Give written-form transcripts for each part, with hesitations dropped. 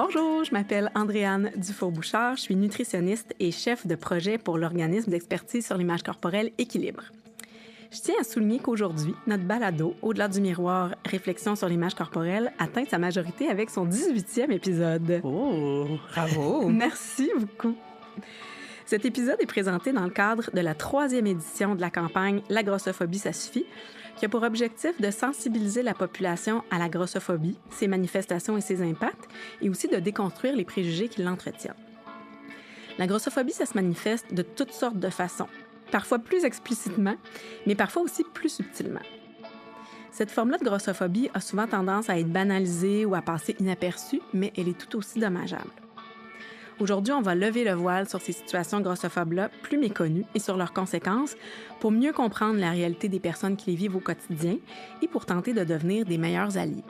Bonjour, je m'appelle Andréane Dufour-Bouchard, je suis nutritionniste et chef de projet pour l'organisme d'expertise sur l'image corporelle Équilibre. Je tiens à souligner qu'aujourd'hui, notre balado, Au-delà du miroir, réflexion sur l'image corporelle, atteint sa majorité avec son 18e épisode. Oh, bravo! Merci beaucoup. Cet épisode est présenté dans le cadre de la 3e édition de la campagne La grossophobie, ça suffit, qui a pour objectif de sensibiliser la population à la grossophobie, ses manifestations et ses impacts, et aussi de déconstruire les préjugés qui l'entretiennent. La grossophobie, ça se manifeste de toutes sortes de façons, parfois plus explicitement, mais parfois aussi plus subtilement. Cette forme-là de grossophobie a souvent tendance à être banalisée ou à passer inaperçue, mais elle est tout aussi dommageable. Aujourd'hui, on va lever le voile sur ces situations grossophobes-là plus méconnues et sur leurs conséquences pour mieux comprendre la réalité des personnes qui les vivent au quotidien et pour tenter de devenir des meilleurs alliés.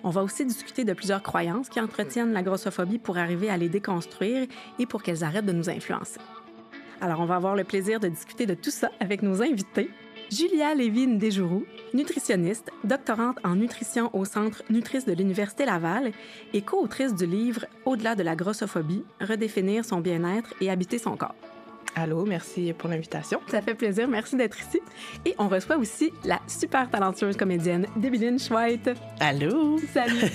On va aussi discuter de plusieurs croyances qui entretiennent la grossophobie pour arriver à les déconstruire et pour qu'elles arrêtent de nous influencer. Alors, on va avoir le plaisir de discuter de tout ça avec nos invités. Julia Lévy-Ndéjourou, nutritionniste, doctorante en nutrition au Centre Nutrice de l'Université Laval et co-autrice du livre « Au-delà de la grossophobie, redéfinir son bien-être et habiter son corps ». Allô, merci pour l'invitation. Ça fait plaisir, merci d'être ici. Et on reçoit aussi la super talentueuse comédienne Debbie Schweit. Allô! Salut!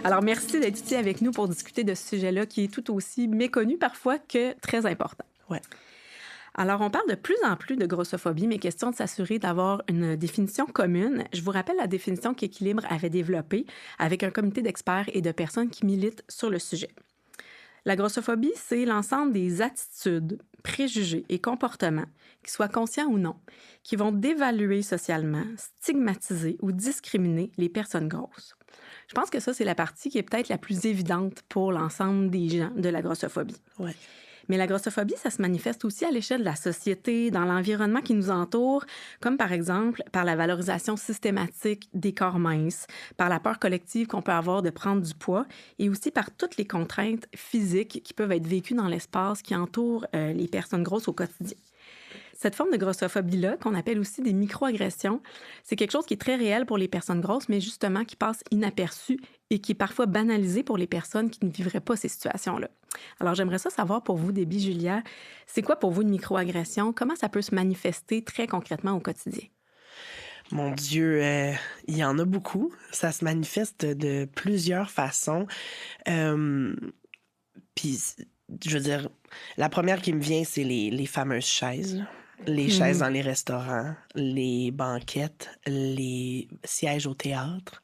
Alors, merci d'être ici avec nous pour discuter de ce sujet-là qui est tout aussi méconnu parfois que très important. Ouais. Alors, on parle de plus en plus de grossophobie, mais question de s'assurer d'avoir une définition commune. Je vous rappelle la définition qu'Équilibre avait développée avec un comité d'experts et de personnes qui militent sur le sujet. La grossophobie, c'est l'ensemble des attitudes, préjugés et comportements, qu'ils soient conscients ou non, qui vont dévaluer socialement, stigmatiser ou discriminer les personnes grosses. Je pense que ça, c'est la partie qui est peut-être la plus évidente pour l'ensemble des gens de la grossophobie. Ouais. Mais la grossophobie, ça se manifeste aussi à l'échelle de la société, dans l'environnement qui nous entoure, comme par exemple par la valorisation systématique des corps minces, par la peur collective qu'on peut avoir de prendre du poids et aussi par toutes les contraintes physiques qui peuvent être vécues dans l'espace qui entoure les personnes grosses au quotidien. Cette forme de grossophobie-là, qu'on appelle aussi des microagressions, c'est quelque chose qui est très réel pour les personnes grosses, mais justement qui passe inaperçu et qui est parfois banalisé pour les personnes qui ne vivraient pas ces situations-là. Alors, j'aimerais ça savoir pour vous, Debbie, Julia, c'est quoi pour vous une microagression? Comment ça peut se manifester très concrètement au quotidien? Mon Dieu, il y en a beaucoup. Ça se manifeste de plusieurs façons. Puis, je veux dire, la première qui me vient, c'est les fameuses chaises. Les chaises dans les restaurants, les banquettes, les sièges au théâtre.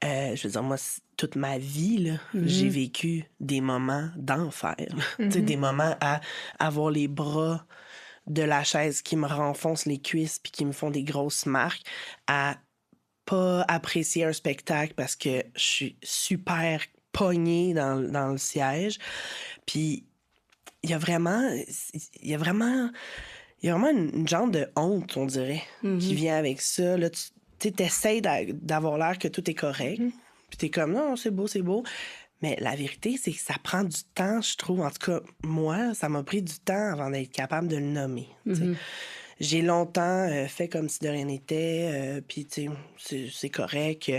Je veux dire, moi, toute ma vie, là, j'ai vécu des moments d'enfer. Tu sais, des moments à avoir les bras de la chaise qui me renfoncent les cuisses puis qui me font des grosses marques, à pas apprécier un spectacle parce que je suis super pognée dans le siège. Puis il y a vraiment une genre de honte, on dirait, qui vient avec ça. Là, tu essaies d'avoir l'air que tout est correct. Puis t'es comme, non, c'est beau, c'est beau. Mais la vérité, c'est que ça prend du temps, je trouve. En tout cas, moi, ça m'a pris du temps avant d'être capable de le nommer. J'ai longtemps fait comme si de rien n'était. Puis, tu sais, c'est correct.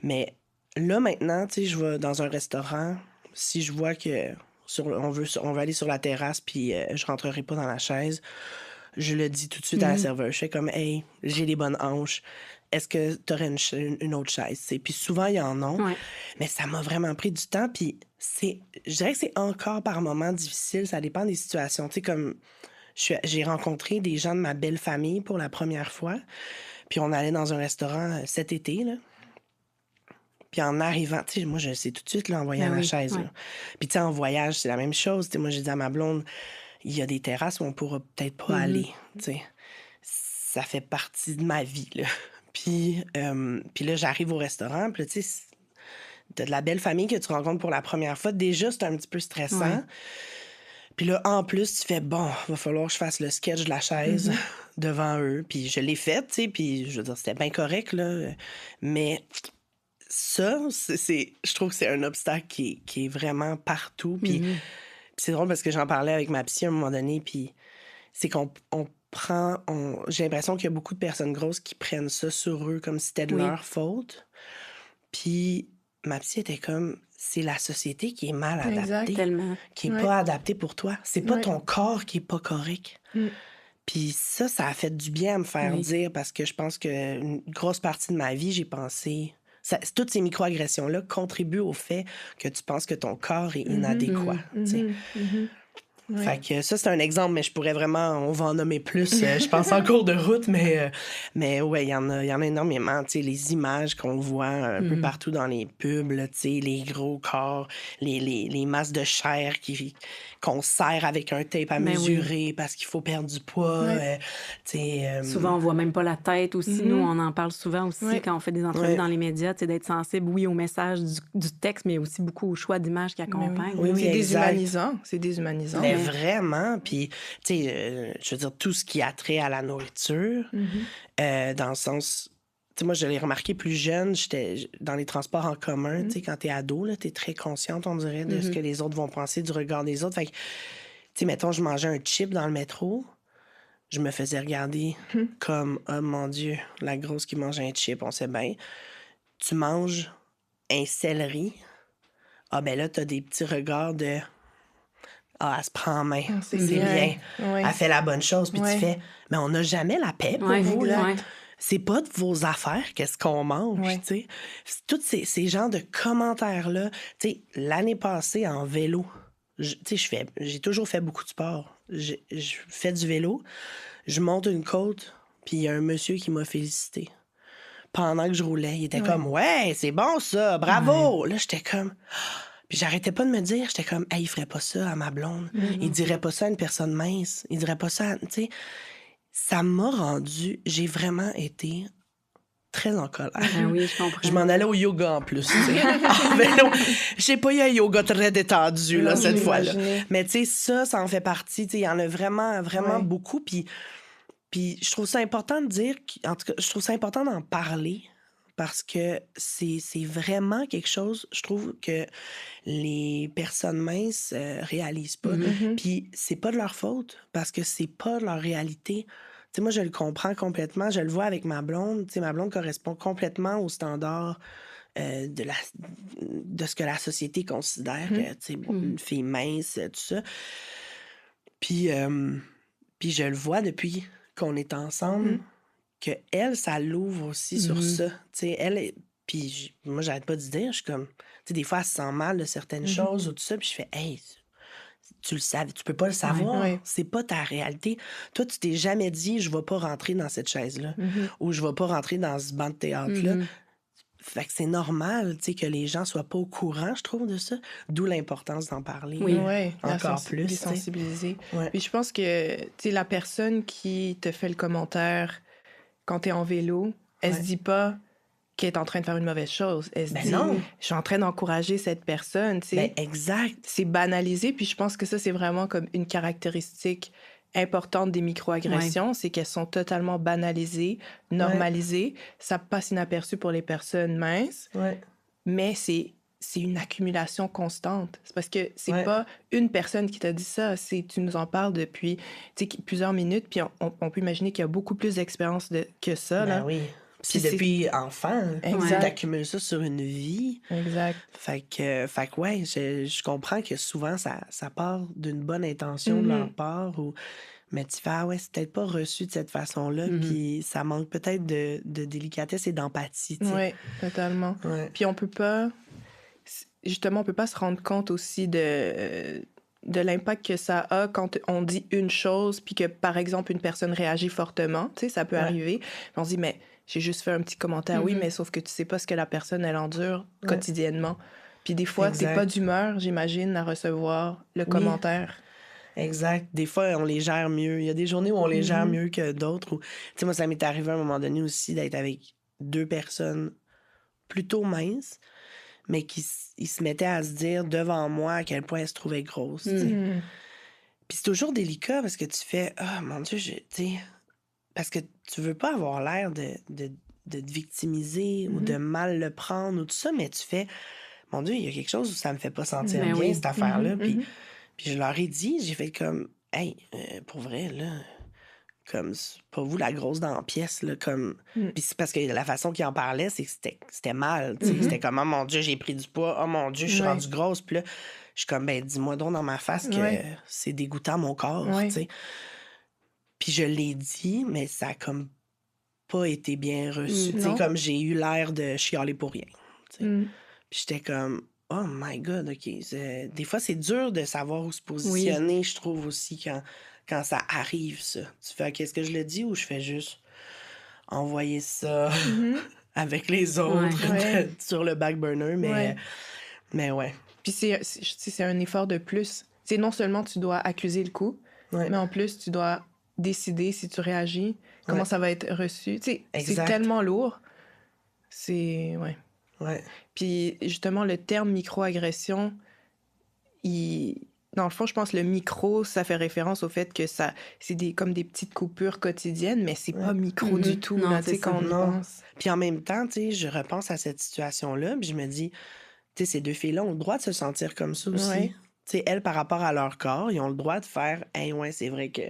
Mais là, maintenant, tu sais, je vais dans un restaurant. Si je vois que on veut aller sur la terrasse puis je rentrerai pas dans la chaise, je le dis tout de suite à la serveuse. Je fais comme, hey, j'ai les bonnes hanches. Est-ce que tu aurais une autre chaise? T'sais? Puis souvent, il y en a. Ouais. Mais ça m'a vraiment pris du temps. Puis je dirais que c'est encore par moments difficile. Ça dépend des situations. Tu sais, comme j'ai rencontré des gens de ma belle famille pour la première fois. Puis on allait dans un restaurant cet été, là. Puis en arrivant, tu sais, moi, je le sais tout de suite, là, en voyant la chaise. Ouais. Là. Puis tu sais, en voyage, c'est la même chose. T'sais, moi, j'ai dit à ma blonde, il y a des terrasses où on pourra peut-être pas aller. Tu sais, ça fait partie de ma vie, là. Puis là, j'arrive au restaurant, puis là, tu sais, t'as de la belle famille que tu rencontres pour la première fois. Déjà, c'est un petit peu stressant. Ouais. Puis là, en plus, tu fais, bon, va falloir que je fasse le sketch de la chaise devant eux. Puis je l'ai fait, tu sais, puis je veux dire, c'était bien correct, là. Mais ça, je trouve que c'est un obstacle qui est vraiment partout. Puis c'est drôle parce que j'en parlais avec ma psy à un moment donné, puis c'est qu'on j'ai l'impression qu'il y a beaucoup de personnes grosses qui prennent ça sur eux comme si c'était de leur faute. Puis ma psy était comme, c'est la société qui est mal adaptée, tellement. qui est pas adaptée pour toi. C'est pas ton corps qui est pas correct. Puis ça a fait du bien à me faire dire parce que je pense qu'une grosse partie de ma vie, j'ai pensé... toutes ces microagressions-là contribuent au fait que tu penses que ton corps est inadéquat. Fait que ça, c'est un exemple, mais je pourrais vraiment... On va en nommer plus, je pense, en cours de route, mais ouais, il y en a énormément. Tu sais, les images qu'on voit un peu partout dans les pubs, là, tu sais, les gros corps, les masses de chair qu'on serre avec un tape à mesurer parce qu'il faut perdre du poids. Souvent, on voit même pas la tête aussi. Nous, on en parle souvent aussi quand on fait des entrevues dans les médias, d'être sensible, oui, au message du texte, mais aussi beaucoup au choix d'images qui accompagnent. Oui, c'est déshumanisant. C'est déshumanisant. Mais vraiment, puis, tu sais, je veux dire, tout ce qui a trait à la nourriture, dans le sens... Tu sais, moi, je l'ai remarqué plus jeune, j'étais dans les transports en commun, tu sais, quand t'es ado, là, t'es très consciente, on dirait, de ce que les autres vont penser, du regard des autres. Fait que, tu sais, mettons, je mangeais un chip dans le métro, je me faisais regarder comme, oh mon Dieu, la grosse qui mange un chip, on sait bien. Tu manges un céleri, ah ben là, t'as des petits regards de... Ah, elle se prend en main. C'est bien. Ouais. Elle fait la bonne chose. Puis tu fais, mais on n'a jamais la paix pour vous, là. C'est pas de vos affaires, qu'est-ce qu'on mange, tu sais. Tous ces genres de commentaires-là. Tu sais, l'année passée, en vélo, tu sais, j'ai toujours fait beaucoup de sport. Je fais du vélo, je monte une côte, puis il y a un monsieur qui m'a félicité. Pendant que je roulais, il était comme, ouais, c'est bon ça, bravo. Là, j'étais comme... Puis j'arrêtais pas de me dire, j'étais comme, hey, il ferait pas ça à ma blonde. Il dirait pas ça à une personne mince. Il dirait pas ça à... Tu sais, ça m'a rendu... J'ai vraiment été très en colère. Oui, je comprends. Je m'en allais au yoga en plus, tu sais. En vélo. J'ai pas eu un yoga très détendu, là, cette fois-là. Mais tu sais, ça en fait partie. Tu sais, il y en a vraiment, vraiment beaucoup. Puis je trouve ça important de dire... En tout cas, je trouve ça important d'en parler parce que c'est vraiment quelque chose, je trouve, que les personnes minces réalisent pas. Puis c'est pas de leur faute, parce que c'est pas leur réalité. Tu sais, moi, je le comprends complètement. Je le vois avec ma blonde. Tu sais, ma blonde correspond complètement aux standards de ce que la société considère que, tu sais, une fille mince, tout ça. Puis je le vois depuis qu'on est ensemble, que elle, ça l'ouvre aussi sur ça. Tu sais, elle... Puis moi, j'arrête pas de dire, je suis comme... Tu sais, des fois, elle se sent mal de certaines choses ou tout ça, puis je fais, hey, tu le savais, tu peux pas le savoir. C'est pas ta réalité. Toi, tu t'es jamais dit, je vais pas rentrer dans cette chaise-là, ou je vais pas rentrer dans ce banc de théâtre-là. Fait que c'est normal, tu sais, que les gens soient pas au courant, je trouve, de ça. D'où l'importance d'en parler. Encore plus. Les sensibiliser. Puis je pense que, tu sais, la personne qui te fait le commentaire quand t'es en vélo, elle se dit pas qu'elle est en train de faire une mauvaise chose. Elle se dit, non. Je suis en train d'encourager cette personne, tu sais. Exact. C'est banalisé, puis je pense que ça, c'est vraiment comme une caractéristique importante des microagressions, c'est qu'elles sont totalement banalisées, normalisées. Ça passe inaperçu pour les personnes minces, mais c'est une accumulation constante. C'est parce que c'est pas une personne qui t'a dit ça, tu nous en parles depuis plusieurs minutes, puis on peut imaginer qu'il y a beaucoup plus d'expérience que ça. Là. Oui. Puis depuis enfant, t'accumules ça sur une vie. Exact. Fait que ouais, je comprends que souvent, ça part d'une bonne intention de leur part. Mais tu fais, ah ouais, c'est peut-être pas reçu de cette façon-là. Puis ça manque peut-être de délicatesse et d'empathie. Oui, totalement. Ouais. Puis on peut pas se rendre compte aussi de l'impact que ça a quand on dit une chose, puis que, par exemple, une personne réagit fortement. Tu sais, ça peut arriver. Puis on se dit, mais j'ai juste fait un petit commentaire. Oui, mais sauf que tu sais pas ce que la personne, elle endure quotidiennement. Puis des fois, t'es pas d'humeur, j'imagine, à recevoir le commentaire. Exact. Des fois, on les gère mieux. Il y a des journées où on les gère mieux que d'autres. Tu sais, moi, ça m'est arrivé à un moment donné aussi d'être avec 2 personnes plutôt minces, mais qui se mettaient à se dire devant moi à quel point elles se trouvaient grosses. Puis c'est toujours délicat parce que tu fais « Ah, mon Dieu, tu sais... » Parce que tu veux pas avoir l'air de te victimiser ou de mal le prendre ou tout ça, mais tu fais « Mon Dieu, il y a quelque chose où ça me fait pas sentir bien, cette affaire-là. » Puis je leur ai dit, j'ai fait comme, hey, pour vrai, là, comme, c'est pas vous la grosse dans la pièce, là, comme... Puis c'est parce que la façon qu'ils en parlaient, c'est que c'était mal, tu sais. C'était comme, oh mon Dieu, j'ai pris du poids, oh mon Dieu, je suis rendue grosse. Puis là, je suis comme, ben, dis-moi donc dans ma face que c'est dégoûtant mon corps, tu sais. Puis je l'ai dit, mais ça a comme pas été bien reçu. Tu sais, comme j'ai eu l'air de chialer pour rien, tu sais. Puis j'étais comme, oh my God, OK. Des fois, c'est dur de savoir où se positionner, je trouve aussi, quand ça arrive, ça. Tu fais, OK, est-ce que je le dis ou je fais juste envoyer ça avec les autres sur le back burner, mais ouais. Puis c'est un effort de plus. C'est non seulement tu dois accuser le coup, mais en plus, tu dois décider si tu réagis, comment ça va être reçu. Tu sais, c'est tellement lourd. C'est... Ouais. Puis justement, le terme microagression, dans le fond, je pense que le micro, ça fait référence au fait que c'est comme des petites coupures quotidiennes, mais c'est pas micro du tout, non, là, tu sais, quand on y pense. Puis en même temps, tu sais, je repense à cette situation-là, puis je me dis, tu sais, ces deux filles-là ont le droit de se sentir comme ça aussi. Tu sais, elles, par rapport à leur corps, ils ont le droit de faire, hey, ouais, c'est vrai que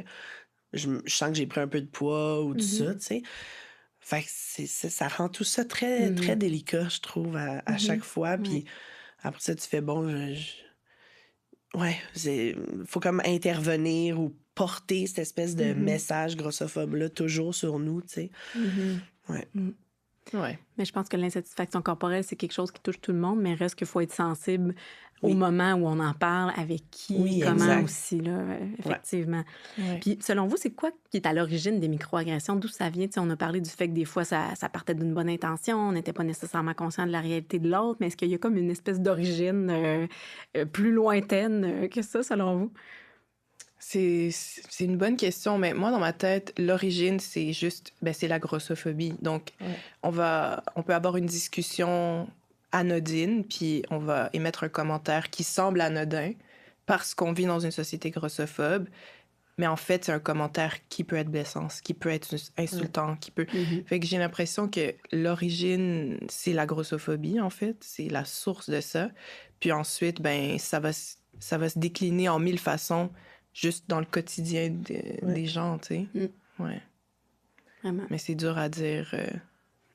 je sens que j'ai pris un peu de poids ou tout ça, tu sais. Fait que ça rend tout ça très, très délicat, je trouve, à chaque fois. Puis après ça, tu fais, bon, ouais, faut comme intervenir ou porter cette espèce de message grossophobe-là toujours sur nous, tu sais. Ouais. Mais je pense que l'insatisfaction corporelle, c'est quelque chose qui touche tout le monde, mais reste qu'il faut être sensible au moment où on en parle, avec qui, comment aussi, là, effectivement. Ouais. Puis, selon vous, c'est quoi qui est à l'origine des microagressions? D'où ça vient? T'sais, on a parlé du fait que des fois, ça partait d'une bonne intention, on n'était pas nécessairement conscient de la réalité de l'autre, mais est-ce qu'il y a comme une espèce d'origine plus lointaine que ça, selon vous? C'est une bonne question, mais moi, dans ma tête, l'origine, c'est juste, c'est la grossophobie. Donc, on peut avoir une discussion anodine, puis on va émettre un commentaire qui semble anodin parce qu'on vit dans une société grossophobe, mais en fait, c'est un commentaire qui peut être blessant, qui peut être insultant, qui peut... Fait que j'ai l'impression que l'origine, c'est la grossophobie, en fait. C'est la source de ça. Puis ensuite, ça va se décliner en 1000 façons juste dans le quotidien des gens, tu sais. Ouais. Vraiment. Mais c'est dur à dire.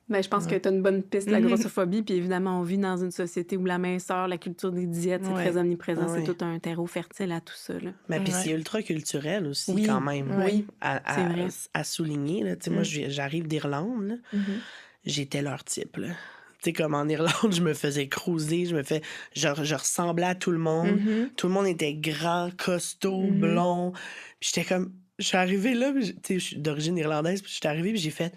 Je pense que tu as une bonne piste, la grossophobie. Puis évidemment, on vit dans une société où la minceur, la culture des diètes, c'est très omniprésent. C'est tout un terreau fertile à tout ça. Là. Mais puis c'est ultra culturel aussi, quand même. Oui, c'est vrai. À souligner. Là. Moi, j'arrive d'Irlande. Là. J'étais leur type. Là. Tu sais, comme en Irlande, je me faisais cruiser, je ressemblais à tout le monde. Tout le monde était grand, costaud, blond. Puis j'étais comme... Je suis arrivée là, tu sais, je suis d'origine irlandaise, puis je suis arrivée, puis j'ai fait...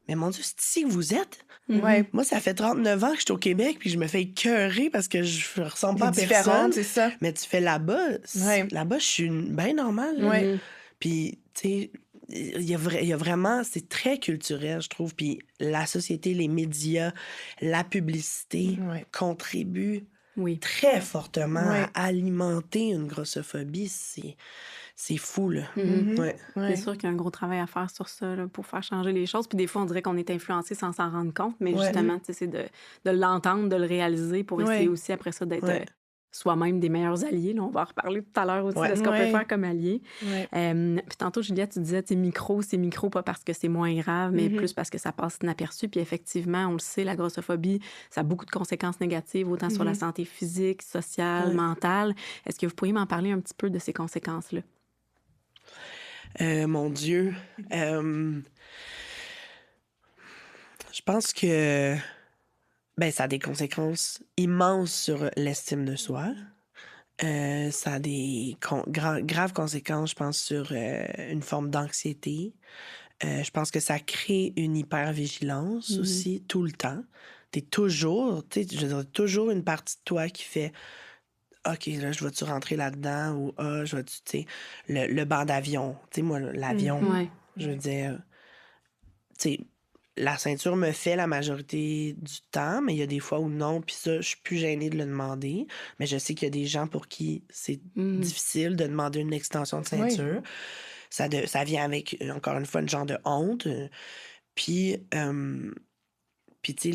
Mais mon Dieu, c'est ici que vous êtes? Moi, ça fait 39 ans que je suis au Québec, puis je me fais écœurer parce que je ressemble pas à personne. C'est ça. Mais tu fais là-bas, là-bas, je suis bien normale. Puis, tu sais... Il y a vraiment, c'est très culturel, je trouve. Puis la société, les médias, la publicité contribuent très fortement à alimenter une grossophobie. C'est fou, là. C'est sûr qu'il y a un gros travail à faire sur ça là, pour faire changer les choses. Puis des fois, on dirait qu'on est influencé sans s'en rendre compte. Mais justement, c'est de l'entendre, de le réaliser pour essayer aussi après ça d'être... soi-même des meilleurs alliés. Là, on va en reparler tout à l'heure aussi de ce qu'on peut faire comme allié. Puis tantôt, Juliette, tu disais, c'est micro pas parce que c'est moins grave, mais plus parce que ça passe inaperçu. Puis effectivement, on le sait, la grossophobie, ça a beaucoup de conséquences négatives, autant sur la santé physique, sociale, mentale. Est-ce que vous pourriez m'en parler un petit peu de ces conséquences-là? Mon Dieu. Je pense que... ça a des conséquences immenses sur l'estime de soi. Ça a des graves conséquences, je pense, sur une forme d'anxiété. Je pense que ça crée une hypervigilance aussi, tout le temps. T'es toujours, toujours une partie de toi qui fait « OK, là, je vais-tu rentrer là-dedans? » ou « Ah, je vais-tu, tu sais, le banc d'avion. » Tu sais, moi, l'avion, je veux dire, tu sais, la ceinture me fait la majorité du temps, mais il y a des fois où non, puis ça, je suis plus gênée de le demander. Mais je sais qu'il y a des gens pour qui c'est difficile de demander une extension de ceinture. Ça vient avec, encore une fois, une genre de honte. Puis tu sais,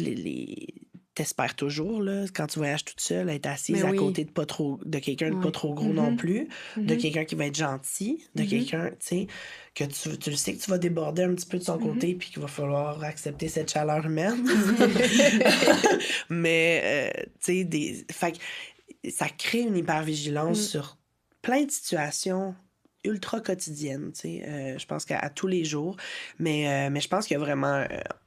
t'espères toujours, là, quand tu voyages toute seule, être assise à côté de quelqu'un de pas trop gros non plus, de quelqu'un qui va être gentil, de quelqu'un, tu sais, que tu le sais que tu vas déborder un petit peu de son côté puis qu'il va falloir accepter cette chaleur humaine. Mais, tu sais, fait que ça crée une hypervigilance sur plein de situations ultra quotidiennes, tu sais. Je pense qu'à tous les jours. Mais je pense qu'il y a vraiment...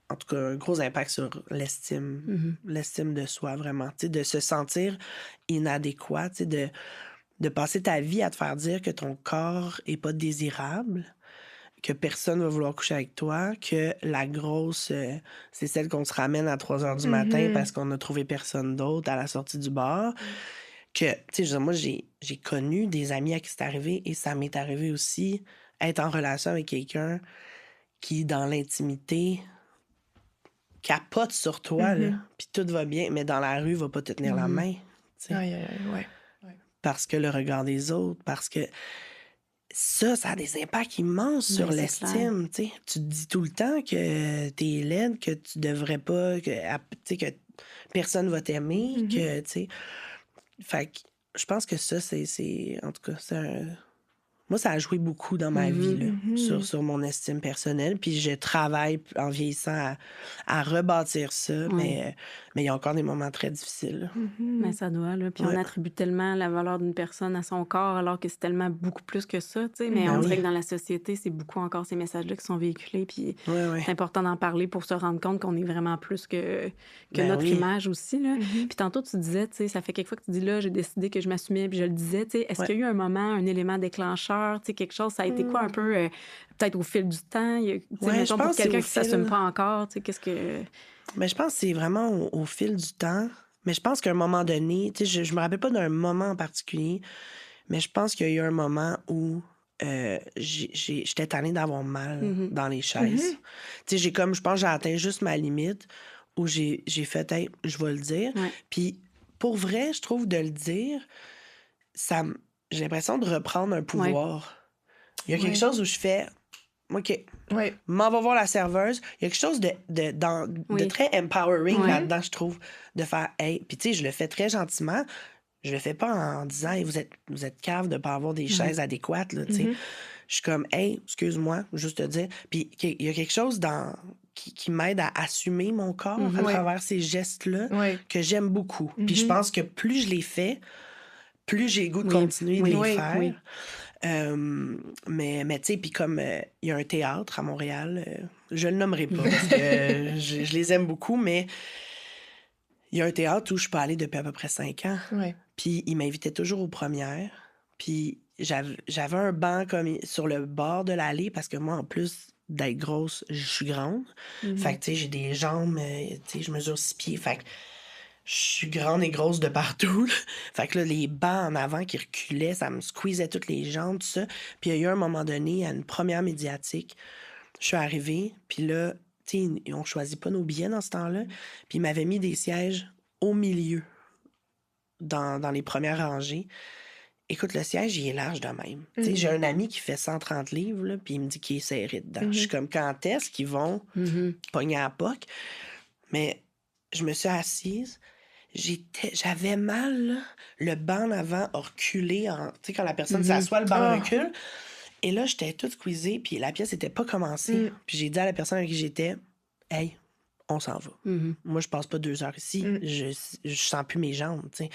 en tout cas, un gros impact sur l'estime de soi, vraiment. Tu sais, de se sentir inadéquat, tu sais, de passer ta vie à te faire dire que ton corps est pas désirable, que personne va vouloir coucher avec toi, que la grosse, c'est celle qu'on se ramène à 3 heures du matin parce qu'on a trouvé personne d'autre à la sortie du bar. Que, tu sais, moi, j'ai connu des amis à qui c'est arrivé et ça m'est arrivé aussi être en relation avec quelqu'un qui, dans l'intimité, capote sur toi, là, puis tout va bien, mais dans la rue, va pas te tenir la main. Ouais. Parce que le regard des autres, parce que ça a des impacts immenses sur l'estime. Tu te dis tout le temps que t'es laide, que tu devrais pas, que personne va t'aimer, que, tu sais... Fait que je pense que ça, c'est en tout cas, moi, ça a joué beaucoup dans ma vie, là, sur mon estime personnelle. Puis je travaille en vieillissant à rebâtir ça, mais il y a encore des moments très difficiles. Mais ça doit, là. Puis on attribue tellement la valeur d'une personne à son corps, alors que c'est tellement beaucoup plus que ça, tu sais. Mais on dirait que dans la société, c'est beaucoup encore ces messages-là qui sont véhiculés. Puis c'est important d'en parler pour se rendre compte qu'on est vraiment plus que notre image aussi, là. Puis tantôt, tu disais, tu sais, ça fait quelques fois que tu dis, là, j'ai décidé que je m'assumais, puis je le disais, tu sais. Est-ce qu'il y a eu un moment, un élément déclencheur, tu sais, quelque chose, ça a été quoi un peu, peut-être au fil du temps? Mettons, pour quelqu'un qui ne s'assume pas encore, tu sais, qu'est-ce que... Mais je pense que c'est vraiment au fil du temps. Mais je pense qu'à un moment donné, tu sais, je me rappelle pas d'un moment en particulier, mais je pense qu'il y a eu un moment où j'étais tannée d'avoir mal dans les chaises. Tu sais, je pense que j'ai atteint juste ma limite où j'ai fait, hey, je vais le dire. Puis pour vrai, je trouve de le dire, j'ai l'impression de reprendre un pouvoir. Il y a quelque chose où je fais... OK. M'en va voir la serveuse. Il y a quelque chose de très empowering là-dedans, je trouve, de faire « Hey ». Puis tu sais, je le fais très gentiment. Je le fais pas en disant hey, vous êtes cave de pas avoir des chaises adéquates, là, tu sais. Je suis comme « Hey, excuse-moi, juste te dire ». Puis il y a quelque chose qui m'aide à assumer mon corps à travers ces gestes-là que j'aime beaucoup. Puis je pense que plus je les fais, plus j'ai le goût de continuer de les faire. Mais tu sais, puis comme il y a un théâtre à Montréal, je le nommerai pas parce que je les aime beaucoup, mais il y a un théâtre où je peux aller depuis à peu près 5 ans. Puis il m'invitait toujours aux premières. Puis j'avais un banc comme sur le bord de l'allée parce que moi, en plus d'être grosse, je suis grande. Fait que tu sais, j'ai des jambes, tu sais, je mesure 6 pieds. Fait que je suis grande et grosse de partout. Fait que là, les bancs en avant qui reculaient, ça me squeezait toutes les jambes, tout ça. Puis il y a eu un moment donné, à une première médiatique, je suis arrivée, puis là, tu sais, on choisit pas nos billets dans ce temps-là. Puis ils m'avaient mis des sièges au milieu, dans les premières rangées. Écoute, le siège, il est large de même. Tu sais, j'ai un ami qui fait 130 livres, là, puis il me dit qu'il est serré dedans. Je suis comme, quand est-ce qu'ils vont pogner à POC? Mais je me suis assise... J'avais mal, là. Le banc en avant a reculé. Tu sais, quand la personne s'assoit, le banc recule. Et là, j'étais toute squeezée, puis la pièce n'était pas commencée. Puis j'ai dit à la personne avec qui j'étais, « Hey, on s'en va. Moi, je passe pas 2 heures ici. Je sens plus mes jambes, tu sais.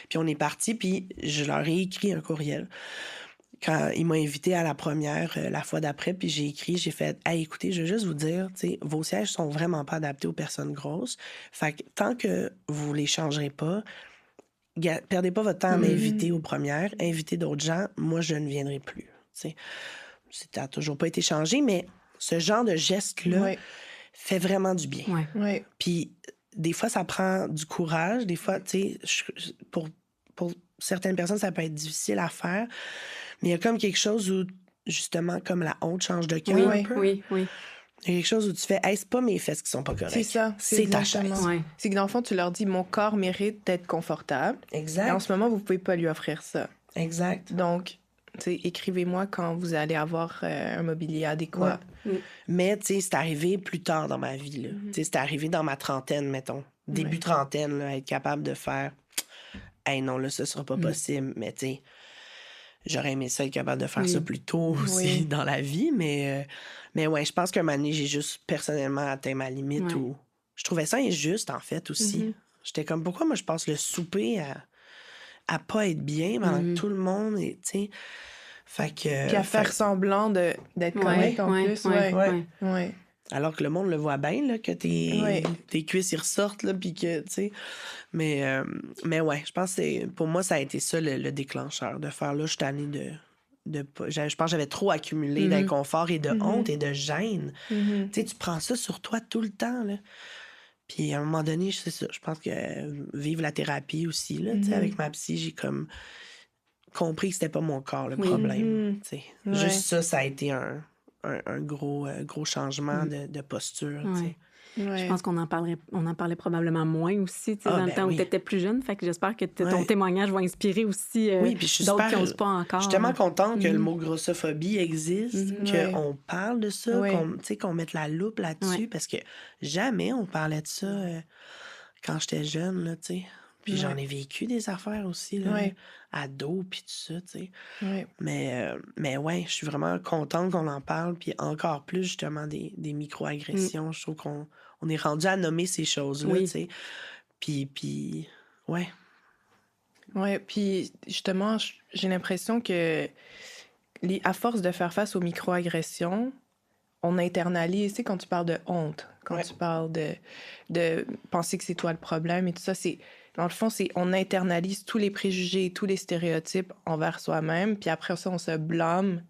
Puis on est parti, puis je leur ai écrit un courriel. Quand il m'a invité à la première, la fois d'après, puis j'ai fait « Hey, écoutez, je veux juste vous dire, tu sais, vos sièges sont vraiment pas adaptés aux personnes grosses. Fait que tant que vous les changerez pas, perdez pas votre temps à m'inviter aux premières, invitez d'autres gens, moi, je ne viendrai plus. » Tu sais, ça n'a toujours pas été changé, mais ce genre de geste-là fait vraiment du bien. Puis des fois, ça prend du courage. Des fois, tu sais, pour certaines personnes, ça peut être difficile à faire. Mais il y a comme quelque chose où, justement, comme la honte change de cœur un peu. Il y a quelque chose où tu fais, hey, c'est pas mes fesses qui sont pas correctes. C'est ça. C'est ta chaise. C'est que dans le fond, tu leur dis, mon corps mérite d'être confortable. Exact. Et en ce moment, vous pouvez pas lui offrir ça. Exact. Donc, tu sais, écrivez-moi quand vous allez avoir un mobilier adéquat. Mais, tu sais, c'est arrivé plus tard dans ma vie, là. Tu sais, c'est arrivé dans ma trentaine, mettons. début trentaine, là, être capable de faire « Hey, non, là, ce sera pas possible. » Mais tu sais, j'aurais aimé ça être capable de faire ça plus tôt aussi dans la vie. Mais ouais, je pense qu'un moment donné, j'ai juste personnellement atteint ma limite où je trouvais ça injuste, en fait, aussi. J'étais comme, pourquoi moi, je passe le souper à pas être bien pendant que tout le monde est, tu sais... Fait que... Puis à faire semblant d'être correct en plus. Ouais. Alors que le monde le voit bien, là, que tes cuisses, ils ressortent, là, puis que, tu sais... Mais ouais, je pense que pour moi, ça a été ça, le déclencheur, de faire, là, je suis tannée je pense que j'avais trop accumulé d'inconfort et de honte et de gêne. Tu sais, tu prends ça sur toi tout le temps, là. Puis à un moment donné, c'est ça, je pense que vivre la thérapie aussi, là, tu sais, avec ma psy, j'ai comme compris que c'était pas mon corps le problème. Tu sais. Juste ça a été un gros changement de posture. Tu sais. Je pense qu'on en parlait probablement moins aussi, dans le temps où tu étais plus jeune. Fait que j'espère que ton témoignage va inspirer aussi d'autres qui n'osent pas encore. Je suis tellement contente que le mot grossophobie existe, qu'on parle de ça, qu'on mette la loupe là-dessus, parce que jamais on parlait de ça quand j'étais jeune, là, tu sais. Puis j'en ai vécu des affaires aussi, là, ado, puis tout ça, tu sais. Mais ouais, je suis vraiment contente qu'on en parle, puis encore plus, justement, des micro-agressions. Je trouve qu'on est rendu à nommer ces choses-là, tu sais. Puis ouais. Ouais, puis justement, j'ai l'impression que à force de faire face aux micro-agressions, on internalise, tu sais, quand tu parles de honte, quand tu parles de penser que c'est toi le problème et tout ça, dans le fond, on internalise tous les préjugés, tous les stéréotypes envers soi-même, puis après ça, on se blâme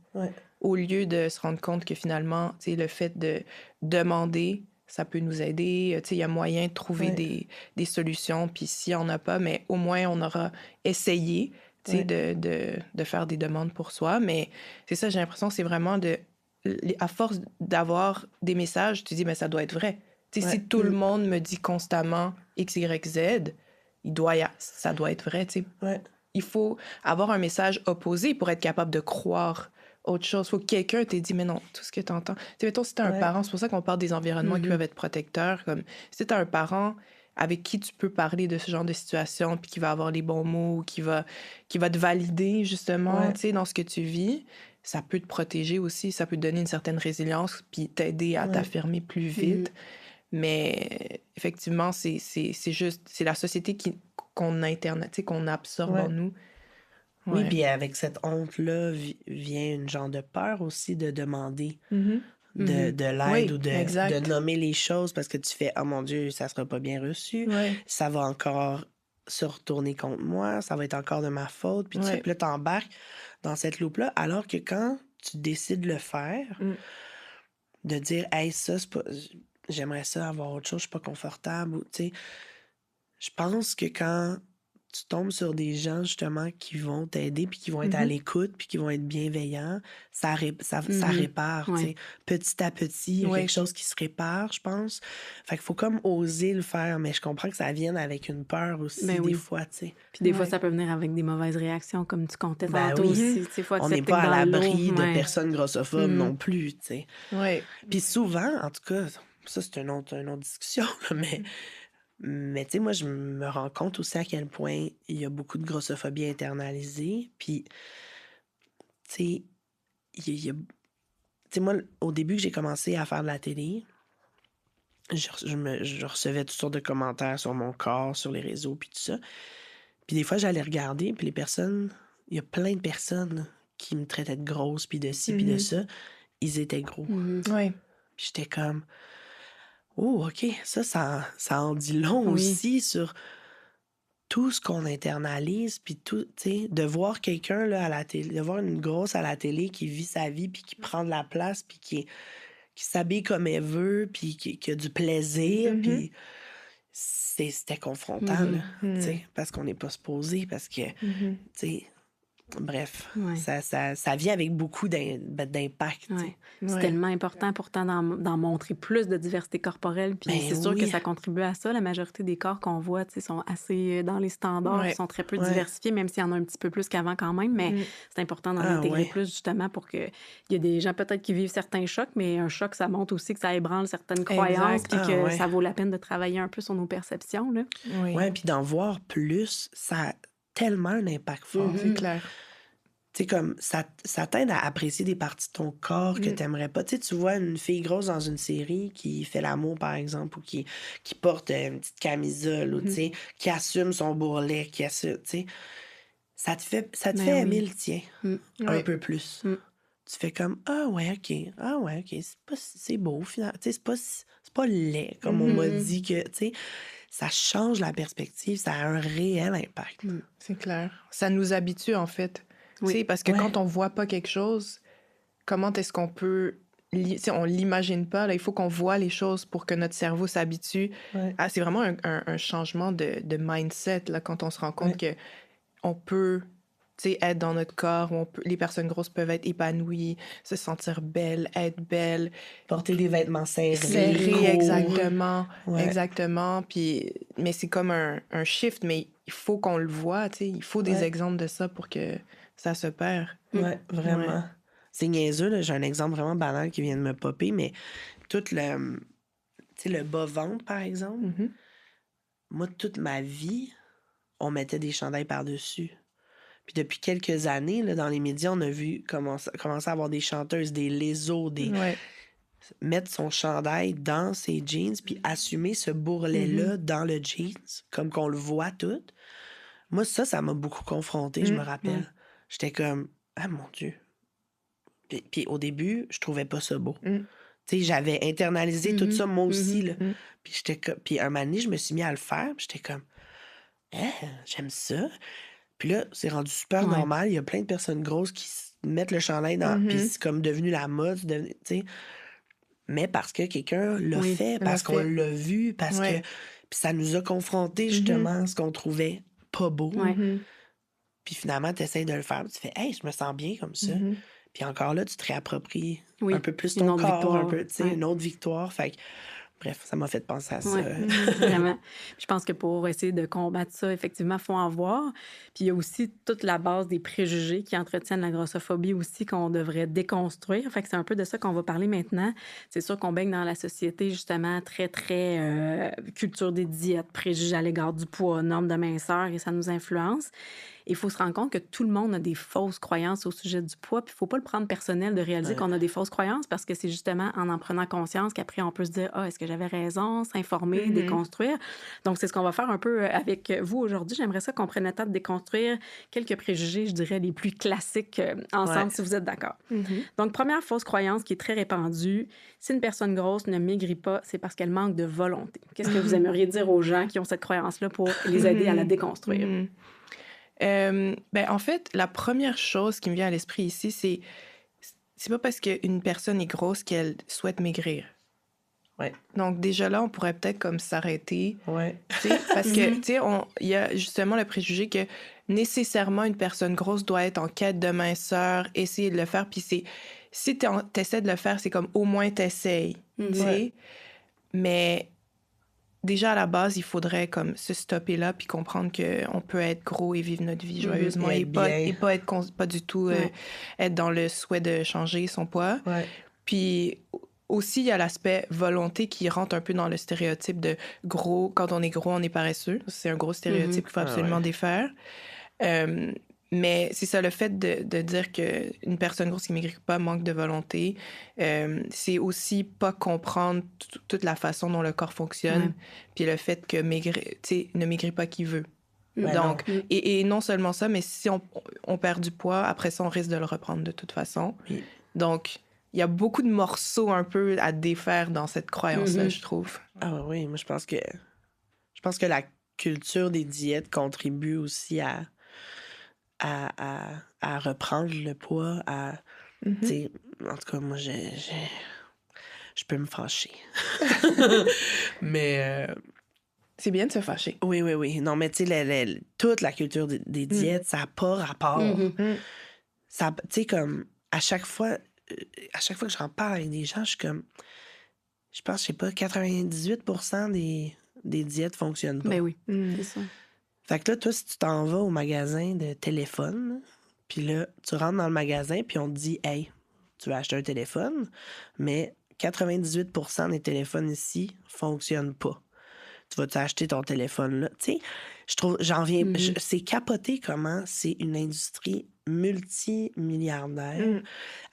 au lieu de se rendre compte que finalement, tu sais, le fait de demander, ça peut nous aider. Tu sais, il y a moyen de trouver des solutions, puis s'il n'y en a pas, mais au moins, on aura essayé, tu sais, de faire des demandes pour soi. Mais c'est ça, j'ai l'impression que c'est vraiment à force d'avoir des messages, tu dis, mais ça doit être vrai. Tu sais, si tout le monde me dit constamment X, Y, Z, ça doit être vrai, tu sais. Il faut avoir un message opposé pour être capable de croire autre chose. Il faut que quelqu'un t'ait dit, mais non, tout ce que tu entends. Tu sais, mettons, si t'as un parent, c'est pour ça qu'on parle des environnements qui peuvent être protecteurs. Comme si t'as un parent avec qui tu peux parler de ce genre de situation, puis qui va avoir les bons mots, qui va te valider, justement, tu sais, dans ce que tu vis, ça peut te protéger aussi, ça peut te donner une certaine résilience, puis t'aider à t'affirmer plus vite. Mais effectivement, c'est la société qu'on interne, qu'on absorbe en nous. Oui, puis avec cette honte-là vient une genre de peur aussi de demander de l'aide ou de nommer les choses parce que tu fais « Oh mon Dieu, ça sera pas bien reçu. Ça va encore se retourner contre moi. Ça va être encore de ma faute. » Puis là, t'embarques dans cette loupe-là. Alors que quand tu décides de le faire, de dire « Hey, ça, c'est pas... j'aimerais ça avoir autre chose, je suis pas confortable. » Tu sais, je pense que quand tu tombes sur des gens, justement, qui vont t'aider, puis qui vont être à l'écoute, puis qui vont être bienveillants, ça répare, tu sais. Petit à petit, il y a quelque chose qui se répare, je pense. Fait qu'il faut comme oser le faire, mais je comprends que ça vienne avec une peur aussi, des fois, tu sais. Puis des fois, ça peut venir avec des mauvaises réactions, comme tu comptais tantôt aussi. On n'est pas à l'abri de personnes grossophobes non plus, tu sais. Puis souvent, en tout cas, ça, c'est une autre discussion, là, mais tu sais, moi, je me rends compte aussi à quel point il y a beaucoup de grossophobie internalisée. Puis, tu sais, moi, au début que j'ai commencé à faire de la télé, je recevais toutes sortes de commentaires sur mon corps, sur les réseaux, puis tout ça. Puis des fois, j'allais regarder, puis il y a plein de personnes qui me traitaient de grosse, puis de ci, puis de ça. Ils étaient gros. Puis j'étais comme... Oh, OK, ça en dit long aussi sur tout ce qu'on internalise, puis tout, tu sais, de voir quelqu'un là, à la télé, de voir une grosse à la télé qui vit sa vie, puis qui prend de la place, puis qui s'habille comme elle veut, puis qui a du plaisir, puis c'était confrontant, là, tu sais, parce qu'on n'est pas supposé, parce que, tu sais, Bref, Ouais. ça vient avec beaucoup d'impact. Ouais. C'est Ouais. tellement important pourtant d'en montrer plus de diversité corporelle. Puis Ben c'est sûr que oui. ça contribue à ça. La majorité des corps qu'on voit sont assez dans les standards, Ouais. sont très peu Ouais. diversifiés, même s'il y en a un petit peu plus qu'avant quand même. Mais c'est important d'en Ah, intégrer ouais. plus justement pour que... Il y a des gens peut-être qui vivent certains chocs, mais un choc, ça montre aussi que ça ébranle certaines croyances Exact. puis Ah, que ouais. ça vaut la peine de travailler un peu sur nos perceptions. Là. Oui, Ouais, puis d'en voir plus, ça a tellement un impact fort. c'est clair. Tu sais, comme, ça t'aide à apprécier des parties de ton corps que t'aimerais pas. Tu sais, tu vois une fille grosse dans une série qui fait l'amour, par exemple, ou qui porte une petite camisole, ou, tu sais, qui assume son bourrelet, qui assume, tu sais, ça te fait Ben aimer oui. le tien un Oui. peu plus. Tu fais comme, ah ouais, OK, c'est beau, finalement. Tu sais, c'est pas laid, comme on m'a dit que, tu sais, ça change la perspective, ça a un réel impact. C'est clair. Ça nous habitue, en fait. Oui. Tu sais, parce que Ouais. quand on voit pas quelque chose, comment est-ce qu'on peut... Tu sais, on l'imagine pas. Là, il faut qu'on voit les choses pour que notre cerveau s'habitue. Ouais. Ah, c'est vraiment un changement de mindset, là, quand on se rend compte que on peut, tu sais, être dans notre corps, où les personnes grosses peuvent être épanouies, se sentir belles, être belles. Porter des vêtements serrés. Serré, courts. exactement. Ouais. Exactement. Puis, mais c'est comme un shift, mais il faut qu'on le voit, tu sais. Il faut des Ouais. exemples de ça pour que ça se perd. Ouais, vraiment. Ouais. C'est niaiseux, là. J'ai un exemple vraiment banal qui vient de me popper, mais tout le... Tu sais, le bas-ventre, par exemple, Mhm. moi, toute ma vie, on mettait des chandails par-dessus. Puis depuis quelques années, là, dans les médias, on a vu commencer à avoir des chanteuses, des lézos, Ouais. mettre son chandail dans ses jeans, puis assumer ce bourrelet-là dans le jeans, comme qu'on le voit tout. Moi, ça m'a beaucoup confrontée, je me rappelle. J'étais comme, ah mon Dieu. Puis au début, je trouvais pas ça beau. Tu sais, j'avais internalisé tout ça, moi aussi, là. Puis puis un moment donné, je me suis mis à le faire, puis j'étais comme, ah, j'aime ça. Puis là, c'est rendu super normal. Il y a plein de personnes grosses qui mettent le chandail dans... Puis c'est comme devenu la mode, tu sais. Mais parce que quelqu'un l'a fait, parce qu'on l'a vu, parce que... Puis ça nous a confrontés, justement, à ce qu'on trouvait pas beau. Puis finalement, tu essaies de le faire. Tu fais, hey, je me sens bien comme ça. Puis encore là, tu te réappropries un peu plus ton corps, un peu, tu sais, une autre victoire. Fait que, bref, ça m'a fait penser à ça. Vraiment. Je pense que pour essayer de combattre ça, effectivement, il faut en voir. Puis il y a aussi toute la base des préjugés qui entretiennent la grossophobie aussi qu'on devrait déconstruire. Fait que c'est un peu de ça qu'on va parler maintenant. C'est sûr qu'on baigne dans la société, justement, très, très culture des diètes, préjugés à l'égard du poids, normes de minceur, et ça nous influence. Il faut se rendre compte que tout le monde a des fausses croyances au sujet du poids. Puis il ne faut pas le prendre personnel de réaliser qu'on a des fausses croyances parce que c'est justement en prenant conscience qu'après, on peut se dire « Ah, est-ce que j'avais raison? » S'informer, déconstruire. Donc, c'est ce qu'on va faire un peu avec vous aujourd'hui. J'aimerais ça qu'on prenne le temps de déconstruire quelques préjugés, je dirais, les plus classiques ensemble, si vous êtes d'accord. Donc, première fausse croyance qui est très répandue, si une personne grosse ne maigrit pas, c'est parce qu'elle manque de volonté. Qu'est-ce que vous aimeriez dire aux gens qui ont cette croyance-là pour les aider à la déconstruire? En fait, la première chose qui me vient à l'esprit ici, c'est pas parce qu'une personne est grosse qu'elle souhaite maigrir. Ouais. Donc, déjà là, on pourrait peut-être comme s'arrêter. Ouais. Parce que, tu sais, il y a justement le préjugé que nécessairement une personne grosse doit être en quête de minceur, essayer de le faire. Puis si t'essaies de le faire, c'est comme au moins t'essayes. Tu sais? Mais déjà, à la base, il faudrait comme se stopper là puis comprendre qu'on peut être gros et vivre notre vie joyeusement et pas être pas du tout être dans le souhait de changer son poids. Ouais. Puis aussi, il y a l'aspect volonté qui rentre un peu dans le stéréotype de gros. Quand on est gros, on est paresseux. C'est un gros stéréotype qu'il faut absolument défaire. Mais c'est ça, le fait de dire qu'une personne grosse qui ne maigrit pas manque de volonté, c'est aussi pas comprendre toute la façon dont le corps fonctionne, puis le fait que ne maigrit pas qui veut. Donc, et non seulement ça, mais si on perd du poids, après ça, on risque de le reprendre de toute façon. Oui. Donc, il y a beaucoup de morceaux un peu à défaire dans cette croyance-là, je trouve. Ah oui, moi, je pense que la culture des diètes contribue aussi à reprendre le poids, tu sais, en tout cas, moi, je peux me fâcher. Mais C'est bien de se fâcher. Oui. Non, mais tu sais, toute la culture des diètes, ça n'a pas rapport. Ça, tu sais, comme, à chaque fois que j'en parle avec des gens, je suis comme, je pense, je sais pas, 98% des diètes fonctionnent pas. Ben oui, c'est ça. Fait que là, toi, si tu t'en vas au magasin de téléphone, puis là, tu rentres dans le magasin, puis on te dit, hey, tu vas acheter un téléphone, mais 98% des téléphones ici fonctionnent pas. Tu vas t'acheter ton téléphone là. Tu sais, je trouve, j'en viens, c'est capoté comment c'est une industrie multimilliardaire,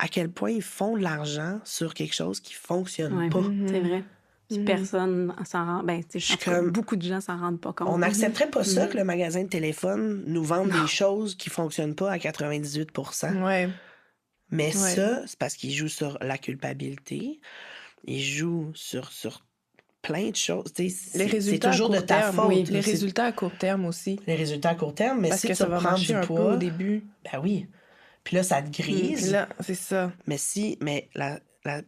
à quel point ils font de l'argent sur quelque chose qui fonctionne pas. C'est vrai. Puis personne s'en rend... Ben, tu sais, comme... beaucoup de gens s'en rendent pas compte. On n'accepterait pas ça que le magasin de téléphone nous vende des choses qui fonctionnent pas à 98%. Ouais. Mais ça, c'est parce qu'ils jouent sur la culpabilité. Ils jouent sur plein de choses. Les résultats c'est toujours à court de ta terme, faute. oui. Les résultats à court terme aussi. Les résultats à court terme, mais parce si que tu ça va prends marcher du un poids, peu au début. Ben oui. Puis là, ça te grise. Puis là, c'est ça. Mais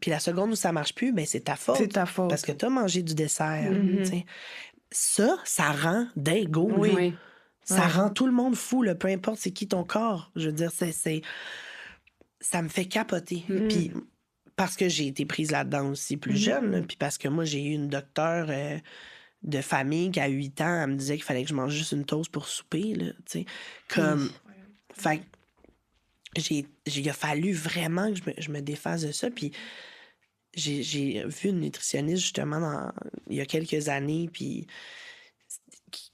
puis la seconde où ça marche plus, ben c'est ta faute. C'est ta faute. Parce que tu as mangé du dessert. Ça rend dingo. Oui. Ça rend tout le monde fou, là, peu importe c'est qui ton corps. Je veux dire, ça me fait capoter. Puis parce que j'ai été prise là-dedans aussi plus jeune, là, puis parce que moi, j'ai eu une docteure de famille qui, à 8 ans, elle me disait qu'il fallait que je mange juste une toast pour souper, là, tu sais. Comme... Fait il a fallu vraiment que je me défasse de ça, puis j'ai vu une nutritionniste, justement, il y a quelques années, puis...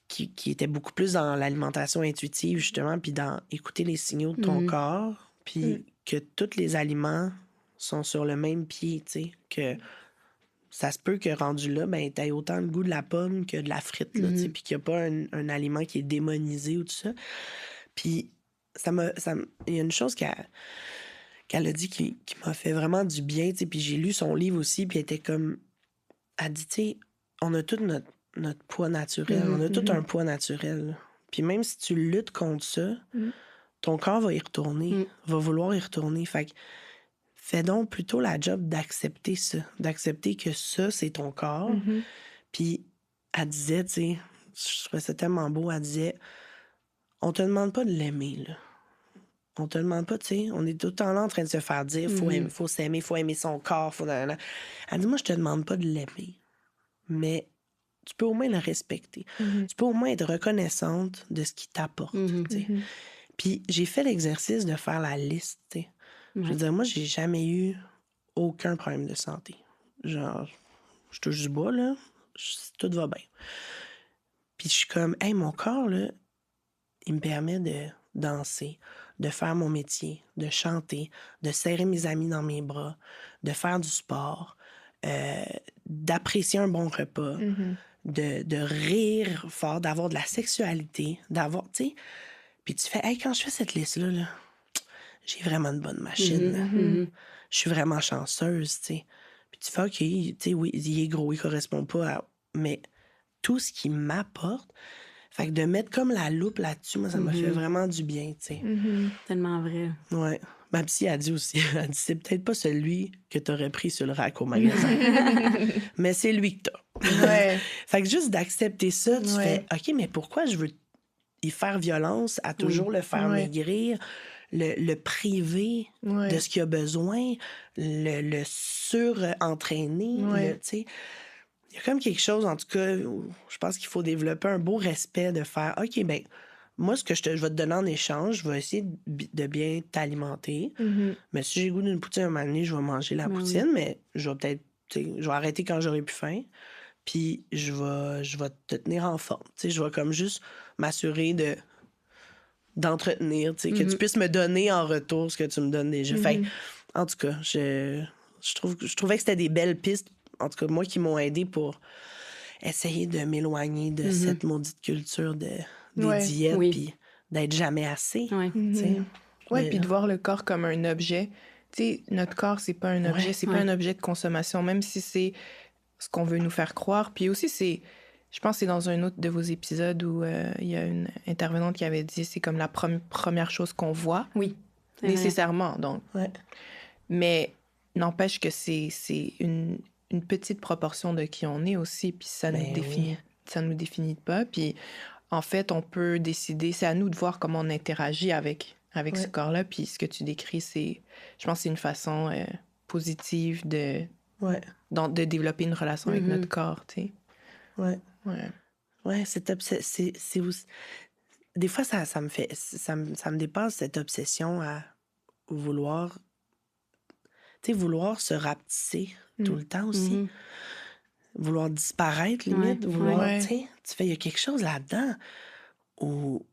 Qui était beaucoup plus dans l'alimentation intuitive, justement, puis dans écouter les signaux de ton corps, puis que tous les aliments sont sur le même pied, tu sais, que ça se peut que rendu là, ben, t'aies autant le goût de la pomme que de la frite, là, tu sais, puis qu'il n'y a pas un aliment qui est démonisé ou tout ça. Puis il y a une chose qu'elle a dit qui m'a fait vraiment du bien, tu sais, puis j'ai lu son livre aussi, puis elle était comme... Elle dit, tu sais, on a tout notre poids naturel. On a tout un poids naturel. Puis même si tu luttes contre ça, ton corps va y retourner, va vouloir y retourner. Fait que fais donc plutôt la job d'accepter ça, d'accepter que ça, c'est ton corps. Puis elle disait, tu sais, je trouvais ça tellement beau, elle disait, on te demande pas de l'aimer, là. On te demande pas, tu sais, on est tout le temps là en train de se faire dire, faut s'aimer, faut aimer son corps, Elle dit, moi, je te demande pas de l'aimer, mais tu peux au moins le respecter. Tu peux au moins être reconnaissante de ce qu'il t'apporte. Puis j'ai fait l'exercice de faire la liste. T'sais. Je veux dire, moi, j'ai jamais eu aucun problème de santé. Genre, je touche du bois, là, tout va bien. Puis je suis comme, hey, mon corps, là, il me permet de danser, de faire mon métier, de chanter, de serrer mes amis dans mes bras, de faire du sport, d'apprécier un bon repas, de rire fort, d'avoir de la sexualité, d'avoir, tu sais... Puis tu fais, hey, quand je fais cette liste-là, là, j'ai vraiment une bonne machine. Je suis vraiment chanceuse, tu sais. Puis tu fais, OK, tu sais, oui, il est gros, il correspond pas à... Mais tout ce qui m'apporte... Fait que de mettre comme la loupe là-dessus, moi, ça m'a fait vraiment du bien, tu sais. Tellement vrai. Ouais. Ma psy a dit aussi, elle dit, c'est peut-être pas celui que t'aurais pris sur le rack au magasin, mais c'est lui que t'as. Ouais. Fait que juste d'accepter ça, tu fais, OK, mais pourquoi je veux y faire violence, à toujours le faire maigrir, le priver de ce qu'il a besoin, le surentraîner, tu sais. Il y a comme quelque chose, en tout cas, où je pense qu'il faut développer un beau respect de faire, OK, ben moi, ce que je vais te donner en échange, je vais essayer de bien t'alimenter. Mais si j'ai le goût d'une poutine à un moment donné, je vais manger la poutine, mais je vais peut-être, je vais arrêter quand j'aurai plus faim. Puis je vais te tenir en forme. Tu sais, je vais comme juste m'assurer d'entretenir, tu sais, que tu puisses me donner en retour ce que tu me donnes déjà. Fait en tout cas, je trouvais que c'était des belles pistes, en tout cas, moi, qui m'ont aidé pour essayer de m'éloigner de cette maudite culture des diètes, puis d'être jamais assez. Oui, puis de voir le corps comme un objet. Tu sais, notre corps, c'est pas un objet, c'est pas un objet de consommation, même si c'est ce qu'on veut nous faire croire. Puis aussi, je pense que c'est dans un autre de vos épisodes où il y a une intervenante qui avait dit c'est comme la première chose qu'on voit. Oui. Nécessairement, donc. Mais n'empêche que c'est une petite proportion de qui on est aussi, puis ça nous définit nous définit pas. Puis, en fait, on peut décider, c'est à nous de voir comment on interagit avec ce corps-là. Puis, ce que tu décris, je pense que c'est une façon positive de développer une relation avec notre corps, tu sais. Ouais, c'est aussi... Des fois, ça me dépasse, cette obsession à vouloir... Tu sais, vouloir se rapetisser tout le temps aussi. Vouloir disparaître, limite. Tu sais, il y a quelque chose là-dedans où...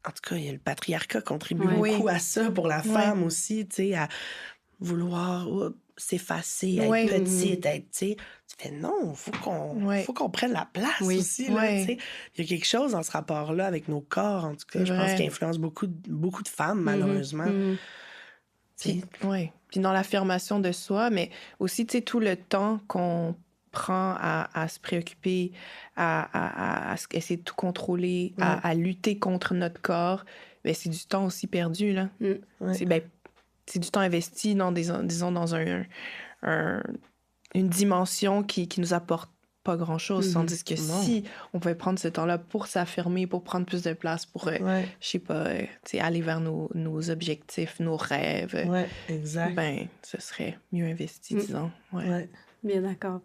En tout cas, il y a le patriarcat contribue beaucoup à ça pour la femme aussi, tu sais, à vouloir s'effacer, être petite, être, tu sais. Tu fais non, faut qu'on prenne la place aussi, là, tu sais. Il y a quelque chose dans ce rapport-là avec nos corps, en tout cas, je pense, qui influence beaucoup de femmes, malheureusement. Puis dans l'affirmation de soi, mais aussi, tu sais, tout le temps qu'on prend à se préoccuper, à essayer de tout contrôler, à lutter contre notre corps, ben, c'est du temps aussi perdu, là. C'est du temps investi disons, dans une dimension qui nous apporte pas grand-chose, tandis que si on pouvait prendre ce temps-là pour s'affirmer, pour prendre plus de place, pour, je sais pas, aller vers nos objectifs, nos rêves, exact. Ben, ce serait mieux investi, disons. Bien d'accord.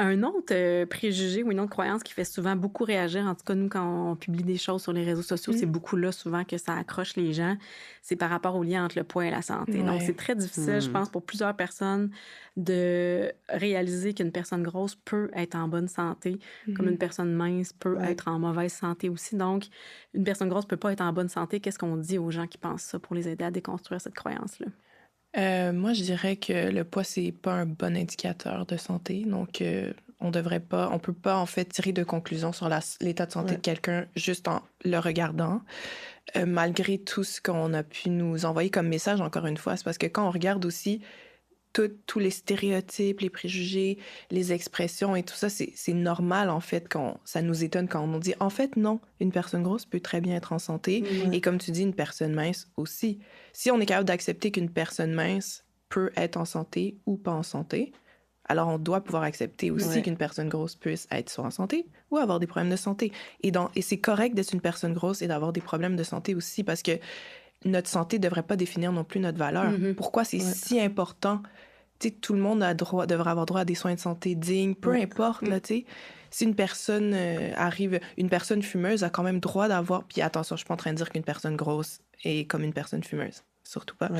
Un autre préjugé ou une autre croyance qui fait souvent beaucoup réagir, en tout cas, nous, quand on publie des choses sur les réseaux sociaux, c'est beaucoup là, souvent, que ça accroche les gens. C'est par rapport au lien entre le poids et la santé. Donc, c'est très difficile, je pense, pour plusieurs personnes de réaliser qu'une personne grosse peut être en bonne santé, comme une personne mince peut être en mauvaise santé aussi. Donc, une personne grosse peut pas être en bonne santé. Qu'est-ce qu'on dit aux gens qui pensent ça pour les aider à déconstruire cette croyance-là? Moi, je dirais que le poids, c'est pas un bon indicateur de santé. Donc, on peut pas, en fait, tirer de conclusions sur l'état de santé de quelqu'un juste en le regardant. Malgré tout ce qu'on a pu nous envoyer comme message, encore une fois, c'est parce que quand on regarde aussi tous les stéréotypes, les préjugés, les expressions et tout ça, c'est normal, en fait, ça nous étonne quand on nous dit, en fait, non, une personne grosse peut très bien être en santé. Et comme tu dis, une personne mince aussi. Si on est capable d'accepter qu'une personne mince peut être en santé ou pas en santé, alors on doit pouvoir accepter aussi qu'une personne grosse puisse être soit en santé ou avoir des problèmes de santé. Et c'est correct d'être une personne grosse et d'avoir des problèmes de santé aussi, parce que notre santé ne devrait pas définir non plus notre valeur. Pourquoi c'est si important? T'sais, tout le monde devrait avoir droit à des soins de santé dignes, peu importe, là, tu sais. Si une personne une personne fumeuse a quand même droit d'avoir... Puis attention, je suis pas en train de dire qu'une personne grosse est comme une personne fumeuse. Surtout pas.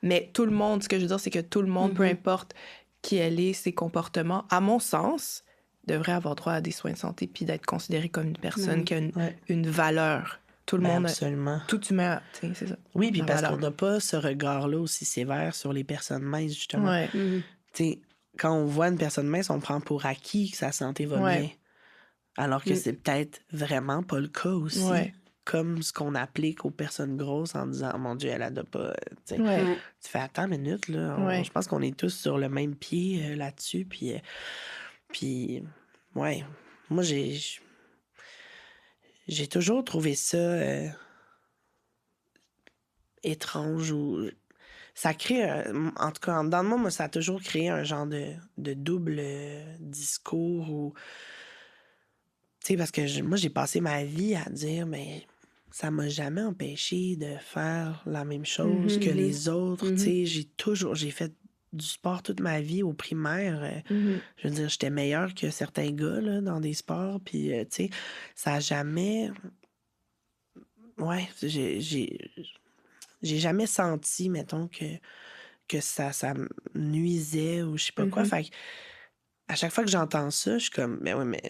Mais tout le monde, ce que je veux dire, c'est que tout le monde, peu importe qui elle est, ses comportements, à mon sens, devrait avoir droit à des soins de santé puis d'être considéré comme une personne qui a une valeur. Tout le monde, absolument. Tout humain, c'est ça. Oui, puis parce qu'on n'a pas ce regard-là aussi sévère sur les personnes minces, justement. Tu sais, quand on voit une personne mince, on prend pour acquis que sa santé va bien. Alors que c'est peut-être vraiment pas le cas aussi. Comme ce qu'on applique aux personnes grosses en disant, oh, mon Dieu, elle a pas... Tu fais, attends une minute, là. Je pense qu'on est tous sur le même pied là-dessus. Puis, moi, j'ai toujours trouvé ça étrange ou ça crée en tout cas dans moi ça a toujours créé un genre de double discours ou tu sais parce que moi j'ai passé ma vie à dire mais ça m'a jamais empêché de faire la même chose que les autres, tu sais, j'ai fait du sport toute ma vie au primaire. Je veux dire, j'étais meilleure que certains gars là, dans des sports. Puis, tu sais, ça a jamais... Ouais, j'ai jamais senti, mettons, que ça me nuisait ou je sais pas quoi. Fait que, à chaque fois que j'entends ça, je suis comme, mais oui, mais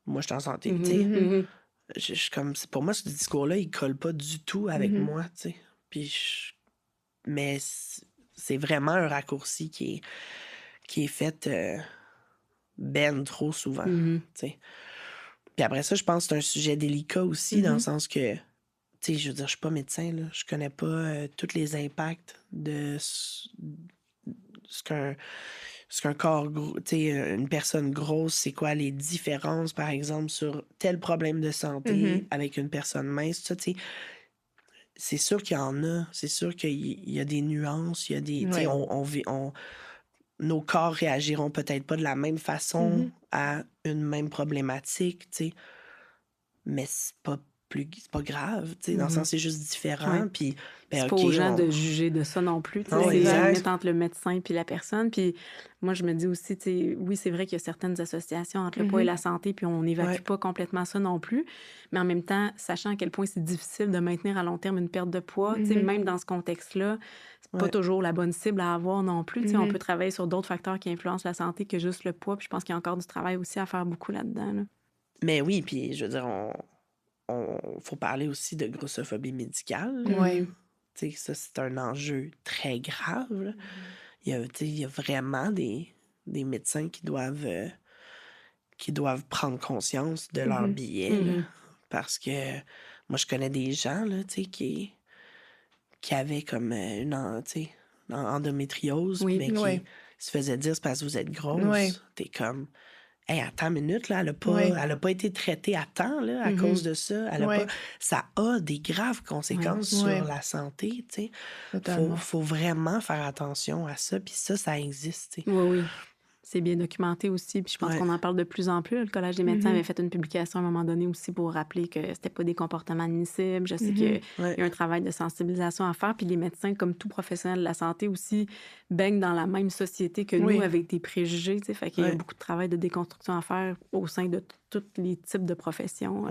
moi, je suis en santé, tu sais. Je suis comme, pour moi, ce discours-là, il colle pas du tout avec moi, tu sais. Puis, mais c'est vraiment un raccourci qui est fait ben trop souvent, tu sais. Puis après ça, je pense que c'est un sujet délicat aussi, dans le sens que, tu sais, je veux dire, je suis pas médecin, là. Je connais pas tous les impacts de ce qu'un corps gros, tu sais, une personne grosse, c'est quoi les différences, par exemple, sur tel problème de santé avec une personne mince, ça, tu sais. C'est sûr qu'il y en a. C'est sûr qu'il y a des nuances, il y a des... Tu sais, nos corps réagiront peut-être pas de la même façon à une même problématique, tu sais. Mais c'est pas grave, tu sais, dans le sens c'est juste différent, puis c'est pas aux gens de juger de ça non plus, tu sais, c'est la limite entre le médecin puis la personne, puis moi je me dis aussi, tu sais, oui, c'est vrai qu'il y a certaines associations entre le poids et la santé, puis on n'évacue pas complètement ça non plus, mais en même temps, sachant à quel point c'est difficile de maintenir à long terme une perte de poids, tu sais, même dans ce contexte-là, c'est pas toujours la bonne cible à avoir non plus, tu sais, on peut travailler sur d'autres facteurs qui influencent la santé que juste le poids, puis je pense qu'il y a encore du travail aussi à faire beaucoup là-dedans, là. Mais oui, puis je veux dire, faut parler aussi de grossophobie médicale. Oui. Tu sais, ça, c'est un enjeu très grave, là. Il y a vraiment des médecins qui doivent prendre conscience de leur billet, là. Parce que moi, je connais des gens, là, tu sais, qui avaient comme une endométriose, mais qui se faisaient dire, c'est parce que vous êtes grosse. T'es comme... Hey, attends une minute, là, elle a pas été traitée à temps, là, à cause de ça. Ça a des graves conséquences sur la santé, tu sais. Faut vraiment faire attention à ça, puis ça existe, tu sais. Oui. C'est bien documenté aussi, puis je pense qu'on en parle de plus en plus. Le Collège des médecins avait fait une publication à un moment donné aussi pour rappeler que c'était pas des comportements admissibles. Je sais qu'il y a un travail de sensibilisation à faire, puis les médecins, comme tout professionnel de la santé aussi, baignent dans la même société que nous, avec des préjugés, tu sais. Fait qu'il y a beaucoup de travail de déconstruction à faire au sein de tous les types de professions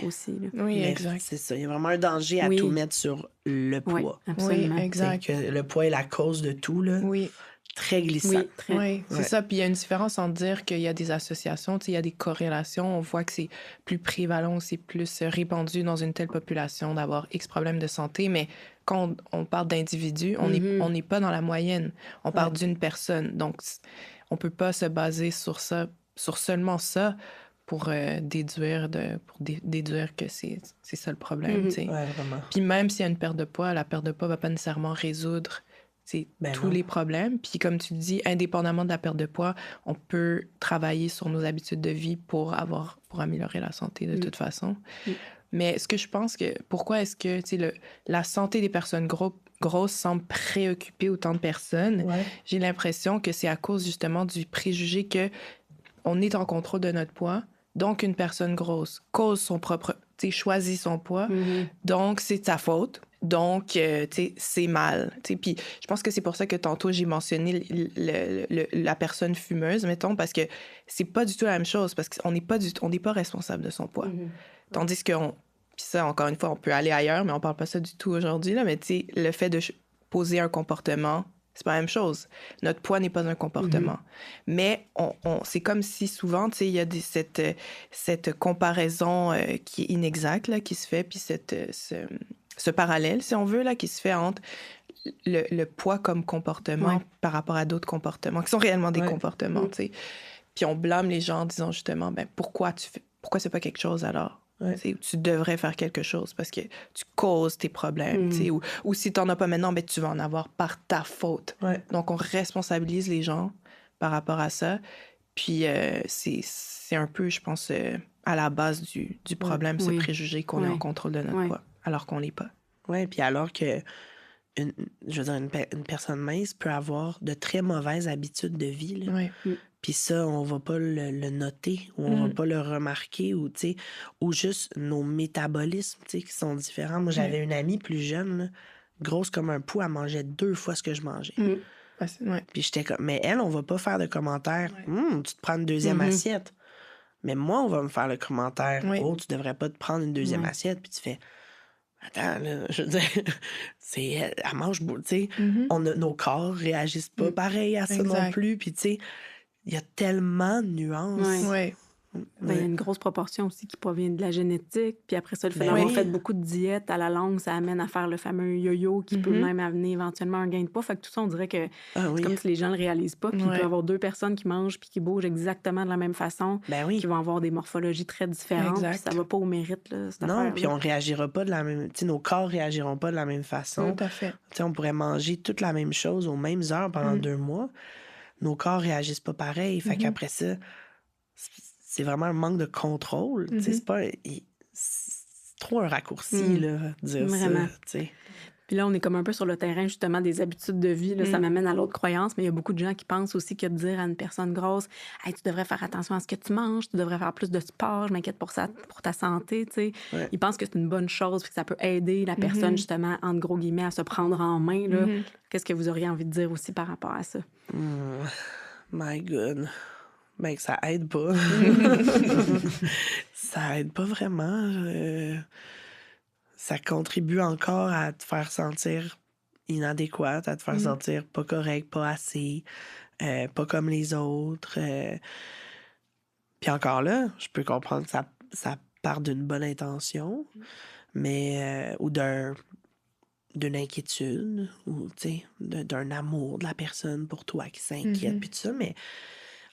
aussi, là. Oui, exact. C'est ça. Il y a vraiment un danger à tout mettre sur le poids. Oui, absolument. Oui, exact. Que le poids est la cause de tout, là. Oui. Très glissant. Oui, très. Oui, c'est ça. Puis il y a une différence entre dire qu'il y a des associations, tu sais, il y a des corrélations. On voit que c'est plus prévalent, c'est plus répandu dans une telle population d'avoir X problèmes de santé. Mais quand on parle d'individus, on n'est pas dans la moyenne. On parle d'une personne. Donc, on peut pas se baser sur ça, sur seulement ça pour déduire que c'est ça le problème, tu sais. Ouais, vraiment. Puis même s'il y a une perte de poids, la perte de poids va pas nécessairement résoudre tous les problèmes. Puis comme tu le dis, indépendamment de la perte de poids, on peut travailler sur nos habitudes de vie pour améliorer la santé de toute façon. Mais ce que je pense que... Pourquoi est-ce que la santé des personnes grosses semble préoccuper autant de personnes? J'ai l'impression que c'est à cause justement du préjugé que on est en contrôle de notre poids. Donc, une personne grosse cause son propre... choisit son poids. Donc, c'est de sa faute. Donc, c'est mal. Puis, je pense que c'est pour ça que tantôt, j'ai mentionné la personne fumeuse, mettons, parce que c'est pas du tout la même chose, parce qu'on n'est pas responsable de son poids. Tandis que, puis ça, encore une fois, on peut aller ailleurs, mais on parle pas ça du tout aujourd'hui, là, mais le fait de poser un comportement, c'est pas la même chose. Notre poids n'est pas un comportement. Mais c'est comme si souvent, il y a cette comparaison qui est inexacte, là, qui se fait, puis ce parallèle, si on veut, là, qui se fait entre le poids comme comportement par rapport à d'autres comportements, qui sont réellement des comportements, tu sais. Puis on blâme les gens en disant justement, pourquoi c'est pas quelque chose alors? Tu devrais faire quelque chose parce que tu causes tes problèmes, tu sais. Ou si t'en as pas maintenant, tu vas en avoir par ta faute. Donc on responsabilise les gens par rapport à ça. Puis c'est un peu, je pense, à la base du problème, ce préjugé qu'on est en contrôle de notre poids, alors qu'on l'est pas. Oui, puis alors que une personne mince peut avoir de très mauvaises habitudes de vie, là. Puis ça, on va pas le noter, ou on va pas le remarquer, ou juste nos métabolismes, qui sont différents. Moi, j'avais une amie plus jeune, là, grosse comme un pou, elle mangeait 2 fois ce que je mangeais. Puis j'étais comme, mais elle, on va pas faire de commentaire. Tu te prends une deuxième assiette. Mais moi, on va me faire le commentaire. Oh, tu devrais pas te prendre une deuxième assiette. Puis tu fais, attends, là, je veux dire, elle mange beaucoup, tu sais. Nos corps réagissent pas pareil à ça non plus. Puis tu sais, il y a tellement de nuances. Il y a une grosse proportion aussi qui provient de la génétique. Puis après ça, le fait d'avoir fait beaucoup de diètes à la longue, ça amène à faire le fameux yo-yo qui peut même amener éventuellement un gain de poids. Fait que tout ça, on dirait que c'est comme si les gens le réalisent pas. Puis il peut y avoir 2 personnes qui mangent puis qui bougent exactement de la même façon, qui vont avoir des morphologies très différentes. Puis ça va pas au mérite, là, cette affaire-là. Puis on réagira pas de la même... nos corps réagiront pas de la même façon. Tout à fait. On pourrait manger toute la même chose aux mêmes heures pendant 2 mois. Nos corps réagissent pas pareil. Fait qu'après ça... c'est vraiment un manque de contrôle. C'est pas... C'est trop un raccourci, là, dire vraiment. ça, t'sais. Puis là, on est comme un peu sur le terrain, justement, des habitudes de vie. Là, ça m'amène à l'autre croyance, mais il y a beaucoup de gens qui pensent aussi que de dire à une personne grosse « Hey, tu devrais faire attention à ce que tu manges, tu devrais faire plus de sport, je m'inquiète pour ta santé. » Tu sais, Ouais. ils pensent que c'est une bonne chose puis que ça peut aider la personne, justement, entre gros guillemets, à se prendre en main. Là. Qu'est-ce que vous auriez envie de dire aussi par rapport à ça? My God. Ben, que ça aide pas. Ça aide pas vraiment. Ça contribue encore à te faire sentir inadéquate, à te faire sentir pas correct, pas assez, pas comme les autres. Puis encore là, je peux comprendre que ça part d'une bonne intention, mais ou d'une inquiétude, ou tu sais, d'un amour de la personne pour toi qui s'inquiète, puis tout ça, mais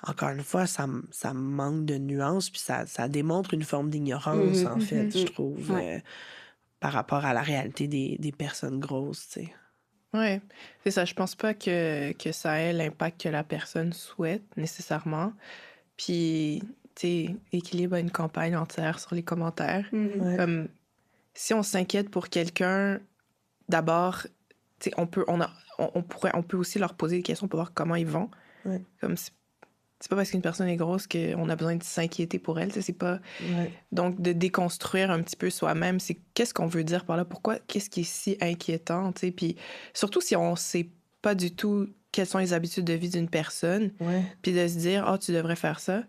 encore une fois, ça manque de nuances, puis ça démontre une forme d'ignorance, en fait, je trouve, par rapport à la réalité des personnes grosses, tu sais. Oui, c'est ça. Je pense pas que ça ait l'impact que la personne souhaite, nécessairement. Puis, tu sais, Équilibre a une campagne entière sur les commentaires. Ouais. Comme, si on s'inquiète pour quelqu'un, d'abord, tu sais, on peut aussi leur poser des questions pour voir comment ils vont. Ouais. Comme, c'est pas parce qu'une personne est grosse qu'on a besoin de s'inquiéter pour elle. C'est pas... Ouais. Donc, de déconstruire un petit peu soi-même, c'est qu'est-ce qu'on veut dire par là? Pourquoi? Qu'est-ce qui est si inquiétant? Tu sais? Puis surtout si on sait pas du tout quelles sont les habitudes de vie d'une personne, Ouais. puis de se dire « Ah, tu devrais faire ça »,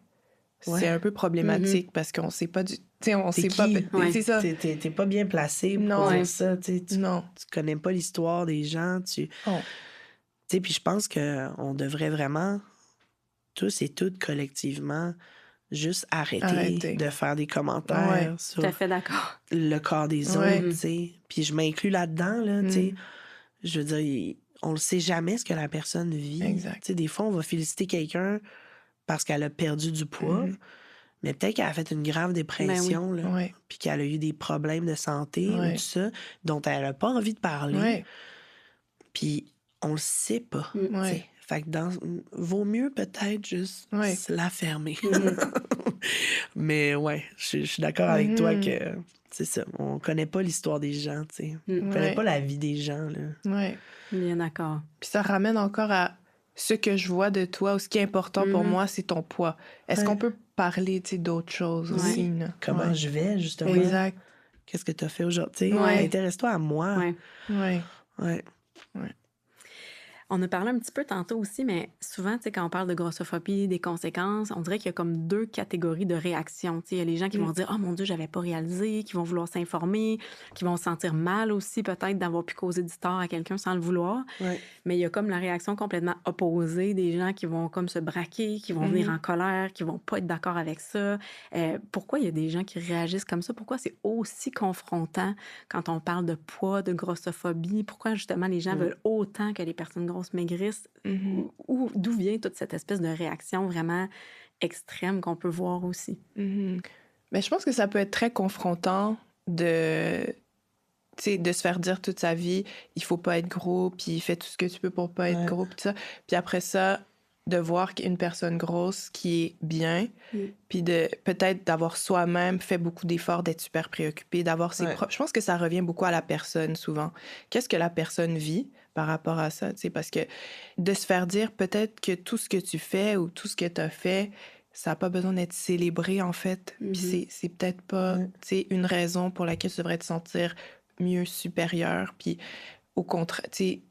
Ouais. c'est un peu problématique parce qu'on sait pas du... Tu sais, on T'es sait pas... qui? C'est ça. T'es pas bien placé pour Non. dire ça. Tu Non. connais pas l'histoire des gens. Oh. Puis je pense qu'on devrait vraiment, tous et toutes collectivement, juste arrêter de faire des commentaires sur Tout à fait d'accord. le corps des autres. Tu sais. Puis je m'inclus là-dedans. Là, tu sais. Je veux dire, on le sait jamais ce que la personne vit. Exact. Tu sais, des fois, on va féliciter quelqu'un parce qu'elle a perdu du poids. Mais peut-être qu'elle a fait une grave dépression, là, puis qu'elle a eu des problèmes de santé ou tout ça, dont elle n'a pas envie de parler. Puis on le sait pas. t'sais. Fait que vaut mieux peut-être juste se la fermer. Mais ouais, je suis d'accord avec toi que c'est ça. On connaît pas l'histoire des gens, tu sais. On connaît pas la vie des gens, là. Ouais. Bien d'accord. Puis ça ramène encore à ce que je vois de toi ou ce qui est important pour moi, c'est ton poids. Est-ce qu'on peut parler d'autres choses aussi? Là? Comment je vais, justement? Exact. Qu'est-ce que tu as fait aujourd'hui? Intéresse-toi à moi. Ouais. On a parlé un petit peu tantôt aussi, mais souvent, tu sais, quand on parle de grossophobie, des conséquences, on dirait qu'il y a comme deux catégories de réactions. Tu sais, il y a les gens qui vont dire « Oh mon Dieu, j'avais pas réalisé », qui vont vouloir s'informer, qui vont se sentir mal aussi peut-être d'avoir pu causer du tort à quelqu'un sans le vouloir. Mais il y a comme la réaction complètement opposée des gens qui vont comme se braquer, qui vont venir en colère, qui vont pas être d'accord avec ça. Pourquoi il y a des gens qui réagissent comme ça? Pourquoi c'est aussi confrontant quand on parle de poids, de grossophobie? Pourquoi justement les gens veulent autant que les personnes grosses maigrissent? D'où vient toute cette espèce de réaction vraiment extrême qu'on peut voir aussi? Mais je pense que ça peut être très confrontant de se faire dire toute sa vie, il faut pas être gros, puis fais tout ce que tu peux pour pas être gros, puis ça. Puis après ça, de voir qu'une personne grosse qui est bien, puis de peut-être d'avoir soi-même fait beaucoup d'efforts, d'être super préoccupé, d'avoir ses propres... Je pense que ça revient beaucoup à la personne, souvent. Qu'est-ce que la personne vit par rapport à ça, tu sais? Parce que de se faire dire peut-être que tout ce que tu fais ou tout ce que tu as fait, ça n'a pas besoin d'être célébré, en fait. Puis c'est peut-être pas, tu sais, une raison pour laquelle tu devrais te sentir mieux, supérieur. Puis au contraire, tu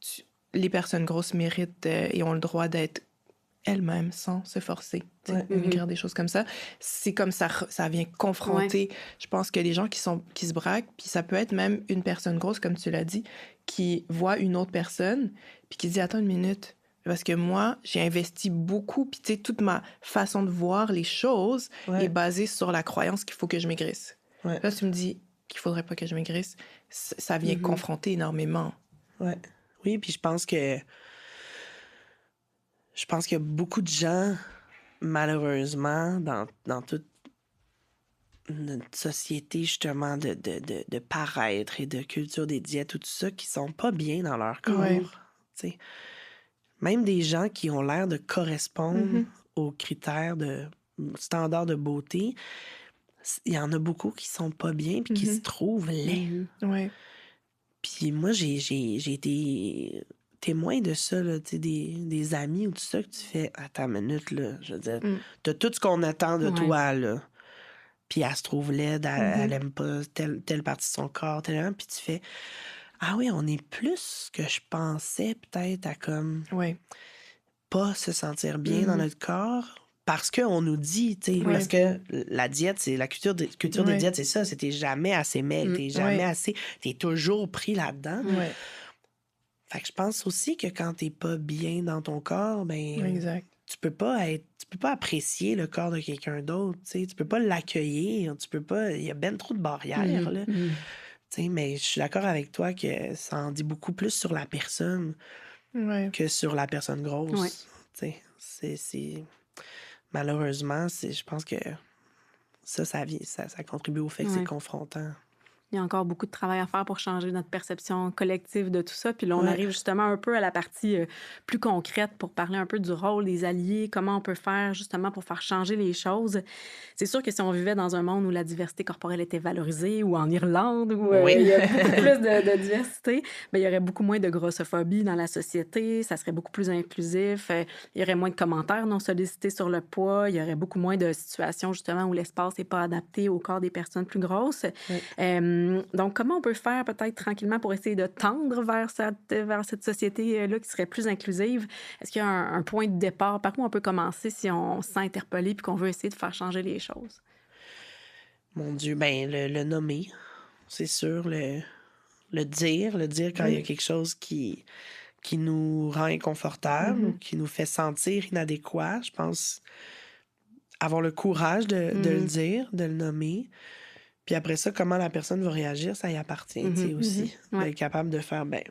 sais, les personnes grosses méritent et ont le droit d'être elles-mêmes sans se forcer. Écrire des choses comme ça. C'est comme ça vient confronter, je pense, que les gens qui se braquent, puis ça peut être même une personne grosse, comme tu l'as dit, qui voit une autre personne, puis qui dit « Attends une minute, parce que moi, j'ai investi beaucoup, puis tu sais, toute ma façon de voir les choses est basée sur la croyance qu'il faut que je maigrisse. » Là, tu me dis qu'il faudrait pas que je maigrisse, ça vient confronter énormément. Oui, puis je pense qu'il y a beaucoup de gens, malheureusement, dans toute notre société, justement, de paraître et de culture des diètes, tout ça, qui sont pas bien dans leur corps. T'sais. Même des gens qui ont l'air de correspondre aux critères de standards de beauté, il y en a beaucoup qui sont pas bien puis qui se trouvent laids. Puis moi, j'ai été témoin de ça, là, tu sais, des amis ou tout ça, que tu fais, attends une minute, là, je veux dire, t'as tout ce qu'on attend de toi, là. Puis elle se trouve laide, elle aime pas telle partie de son corps, puis tu fais, ah oui, on est plus que je pensais peut-être à comme pas se sentir bien dans notre corps parce qu'on nous dit, tu sais, parce que la diète, c'est la culture des diètes, c'est ça, c'était jamais assez maigre, t'es jamais assez, t'es toujours pris là-dedans. Fait que je pense aussi que quand t'es pas bien dans ton corps, ben tu peux pas apprécier le corps de quelqu'un d'autre, tu sais, tu peux pas l'accueillir, tu peux pas, il y a ben trop de barrières, là. Tu sais, mais je suis d'accord avec toi que ça en dit beaucoup plus sur la personne que sur la personne grosse. Tu sais, c'est malheureusement, je pense que ça contribue au fait que c'est confrontant. Il y a encore beaucoup de travail à faire pour changer notre perception collective de tout ça. Puis là, on arrive justement un peu à la partie plus concrète pour parler un peu du rôle des alliés, comment on peut faire justement pour faire changer les choses. C'est sûr que si on vivait dans un monde où la diversité corporelle était valorisée, ou en Irlande, où il y a beaucoup plus de diversité, bien, il y aurait beaucoup moins de grossophobie dans la société, ça serait beaucoup plus inclusif, il y aurait moins de commentaires non sollicités sur le poids, il y aurait beaucoup moins de situations justement où l'espace n'est pas adapté au corps des personnes plus grosses. Donc, comment on peut faire peut-être tranquillement pour essayer de tendre vers cette société-là qui serait plus inclusive? Est-ce qu'il y a un point de départ? Par où on peut commencer si on se sent interpellé puis qu'on veut essayer de faire changer les choses? Mon Dieu, ben le nommer, c'est sûr, le dire quand il y a quelque chose qui nous rend inconfortable ou qui nous fait sentir inadéquat. Je pense avoir le courage de le dire, de le nommer. Puis après ça, comment la personne va réagir, ça y appartient aussi. D'être capable de faire, ben,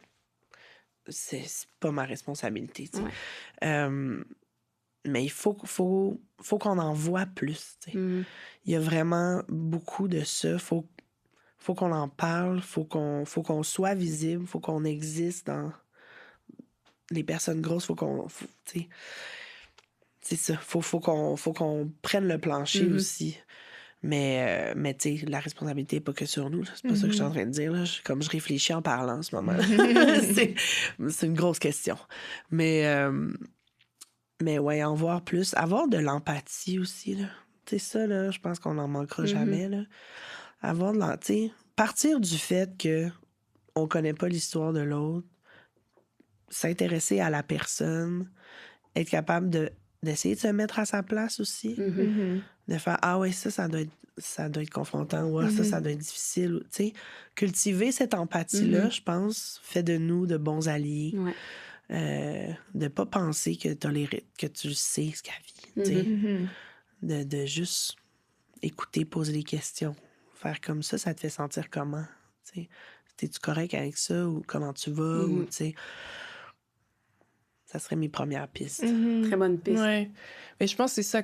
c'est pas ma responsabilité. Mais il faut qu'on en voit plus. Il y a vraiment beaucoup de ça. Faut qu'on en parle, faut qu'on soit visible, faut qu'on existe dans les personnes grosses, c'est ça. Faut qu'on prenne le plancher aussi. Mais tu sais, la responsabilité n'est pas que sur nous. Là. C'est pas ça que je suis en train de dire. Là. Comme je réfléchis en parlant en ce moment. c'est une grosse question. Mais ouais, en voir plus. Avoir de l'empathie aussi. Tu sais, ça, là, je pense qu'on n'en manquera jamais. Là. Avoir de l'empathie. Partir du fait que on connaît pas l'histoire de l'autre. S'intéresser à la personne. Être capable d'essayer de se mettre à sa place aussi. De faire, ah ouais, ça doit être confrontant. Ouais, ça doit être difficile. Tu sais, cultiver cette empathie-là, je pense, fait de nous de bons alliés. De pas penser que tu sais ce qu'elle vit. De juste écouter, poser des questions. Faire comme ça te fait sentir comment? T'sais, t'es-tu correct avec ça? Ou comment tu vas? Ou, ça serait mes premières pistes. Très bonne piste. Ouais. Mais je pense que c'est ça,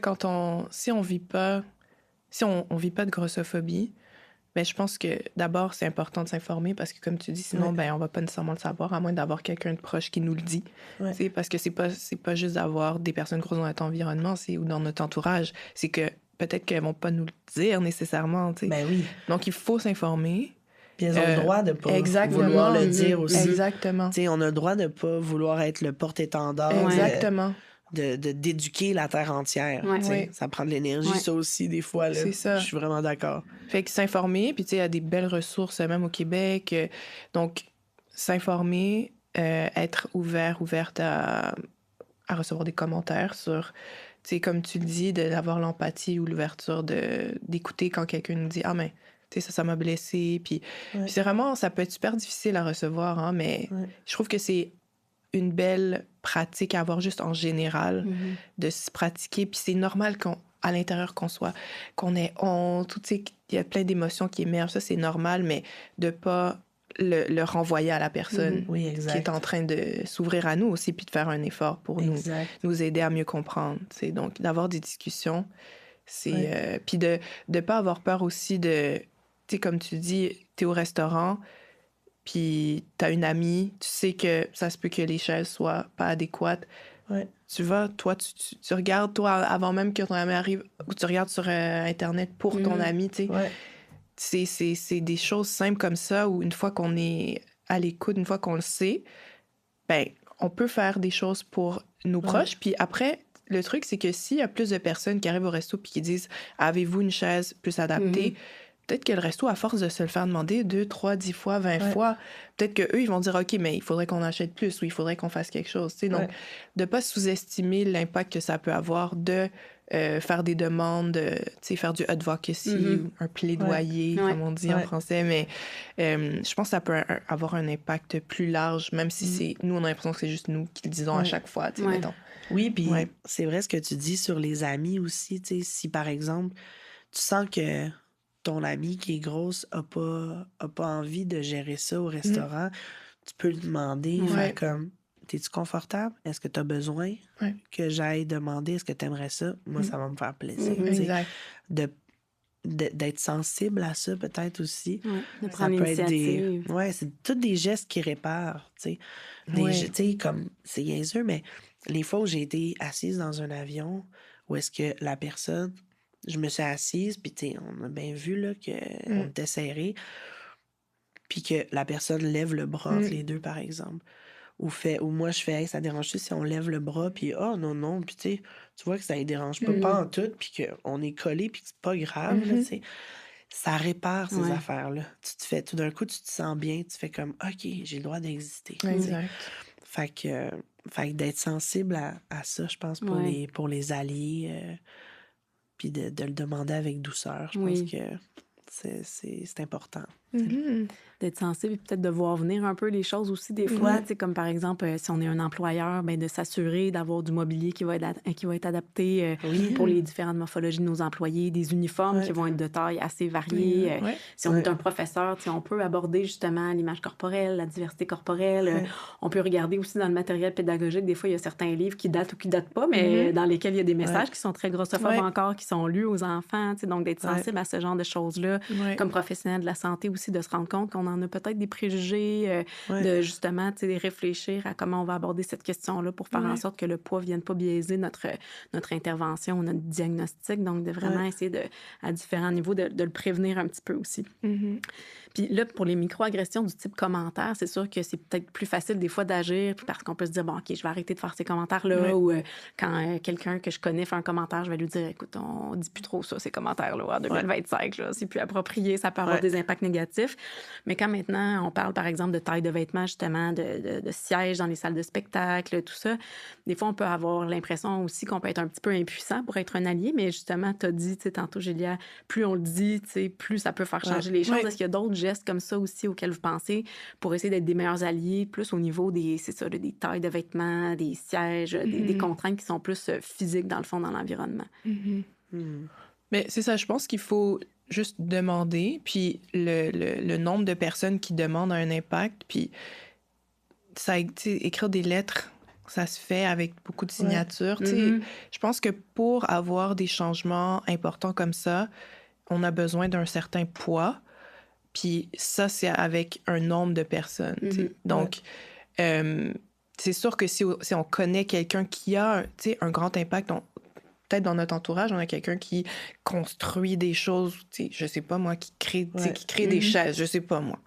si on vit pas de grossophobie, ben je pense que d'abord, c'est important de s'informer parce que, comme tu dis, sinon, ben on va pas nécessairement le savoir, à moins d'avoir quelqu'un de proche qui nous le dit. Parce que c'est pas juste d'avoir des personnes grosses dans notre environnement ou dans notre entourage. C'est que peut-être qu'elles vont pas nous le dire nécessairement. Ben oui. Donc, il faut s'informer. Puis elles ont le droit de pas vouloir le dire aussi. Exactement. T'sais, on a le droit de pas vouloir être le porte-étendard. Exactement. D'éduquer la terre entière. Ça prend de l'énergie, ça aussi, des fois. Là. C'est ça. Je suis vraiment d'accord. Fait que s'informer, puis tu sais, il y a des belles ressources, même au Québec. Donc, s'informer, être ouverte à recevoir des commentaires sur, tu sais, comme tu le dis, d'avoir l'empathie ou l'ouverture d'écouter quand quelqu'un nous dit « Ah, mais, tu sais, ça m'a blessé. » Puis c'est vraiment, ça peut être super difficile à recevoir, hein, mais je trouve que c'est une belle pratique à avoir juste en général, de se pratiquer. Puis c'est normal à l'intérieur qu'on ait honte, tu sais, il y a plein d'émotions qui émergent, ça c'est normal, mais de pas le renvoyer à la personne qui est en train de s'ouvrir à nous aussi, puis de faire un effort pour nous aider à mieux comprendre. T'sais. Donc, d'avoir des discussions, c'est... puis de pas avoir peur aussi de... Tu sais, comme tu dis, t'es au restaurant, puis t'as une amie, tu sais que ça se peut que les chaises soient pas adéquates. Tu vas, toi, tu regardes, toi, avant même que ton ami arrive, ou tu regardes sur Internet pour ton ami, tu sais. C'est des choses simples comme ça où une fois qu'on est à l'écoute, une fois qu'on le sait, ben, on peut faire des choses pour nos proches. Puis après, le truc, c'est que s'il y a plus de personnes qui arrivent au resto puis qui disent « Avez-vous une chaise plus adaptée? » Peut-être que le resto, à force de se le faire demander 2, 3, 10 fois, 20 fois, peut-être qu'eux, ils vont dire « OK, mais il faudrait qu'on achète plus ou il faudrait qu'on fasse quelque chose. » Donc, de ne pas sous-estimer l'impact que ça peut avoir de faire des demandes, faire du advocacy, ou un plaidoyer, comme on dit en français. Mais je pense que ça peut avoir un impact plus large, même si c'est nous, on a l'impression que c'est juste nous qui le disons à chaque fois, mettons. Oui, puis c'est vrai ce que tu dis sur les amis aussi. Si, par exemple, tu sens que ton amie qui est grosse a pas envie de gérer ça au restaurant, tu peux lui demander, faire comme, t'es-tu confortable? Est-ce que tu as besoin que j'aille demander? Est-ce que tu aimerais ça? Moi, ça va me faire plaisir. Exact. D'être sensible à ça, peut-être aussi. De prendre l'initiative. C'est tous des gestes qui réparent, tu sais. Comme, c'est niaiseux, mais les fois où j'ai été assise dans un avion, où est-ce que la personne... Je me suis assise, puis on a bien vu là, qu'on était serrés, puis que la personne lève le bras entre les deux, par exemple. Ou moi, je fais hey, « ça dérange-tu si on lève le bras? » Puis « oh non. » Puis tu vois que ça ne dérange pas en tout, puis qu'on est collés, puis que c'est pas grave, là, ça répare ces affaires-là. Tu te fais, tout d'un coup, tu te sens bien, tu fais comme « OK, j'ai le droit d'exister. » Exact. Fait que d'être sensible à ça, je pense, pour les alliés... puis de le demander avec douceur. Je pense que c'est important. D'être sensible et peut-être de voir venir un peu les choses aussi des fois. Comme par exemple, si on est un employeur, ben, de s'assurer d'avoir du mobilier qui va être adapté pour les différentes morphologies de nos employés, des uniformes qui vont être de taille assez variée. Si on est un professeur, on peut aborder justement l'image corporelle, la diversité corporelle. On peut regarder aussi dans le matériel pédagogique. Des fois, il y a certains livres qui datent ou qui datent pas, mais dans lesquels il y a des messages qui sont très grossophobes encore, qui sont lus aux enfants. Donc, d'être sensible à ce genre de choses-là, comme professionnel de la santé aussi, de se rendre compte qu'on en a peut-être des préjugés, de justement réfléchir à comment on va aborder cette question-là pour faire en sorte que le poids ne vienne pas biaiser notre intervention ou notre diagnostic. Donc, de vraiment essayer à différents niveaux de le prévenir un petit peu aussi. Puis là, pour les micro-agressions du type commentaire, c'est sûr que c'est peut-être plus facile des fois d'agir parce qu'on peut se dire, bon, OK, je vais arrêter de faire ces commentaires-là. Ou quand quelqu'un que je connais fait un commentaire, je vais lui dire, écoute, on dit plus trop ça, ces commentaires-là, en 2025. Là, c'est plus approprié, ça peut avoir des impacts négatifs. Mais quand maintenant, on parle, par exemple, de taille de vêtements, justement, de sièges dans les salles de spectacle, tout ça, des fois, on peut avoir l'impression aussi qu'on peut être un petit peu impuissant pour être un allié. Mais justement, tu as dit, tantôt, Julia, plus on le dit, plus ça peut faire changer les choses. Est-ce qu'il y a d'autres gestes comme ça aussi auxquels vous pensez pour essayer d'être des meilleurs alliés, plus au niveau des tailles de vêtements, des sièges, des contraintes qui sont plus physiques, dans le fond, dans l'environnement? Mais c'est ça, je pense qu'il faut juste demander, puis le nombre de personnes qui demandent a un impact, puis ça, écrire des lettres, ça se fait avec beaucoup de signatures. Je pense que pour avoir des changements importants comme ça, on a besoin d'un certain poids. Puis ça, c'est avec un nombre de personnes. Donc, c'est sûr que si on connaît quelqu'un qui a un grand impact, peut-être dans notre entourage, on a quelqu'un qui construit des choses, je sais pas moi, qui crée des chaises, je sais pas moi.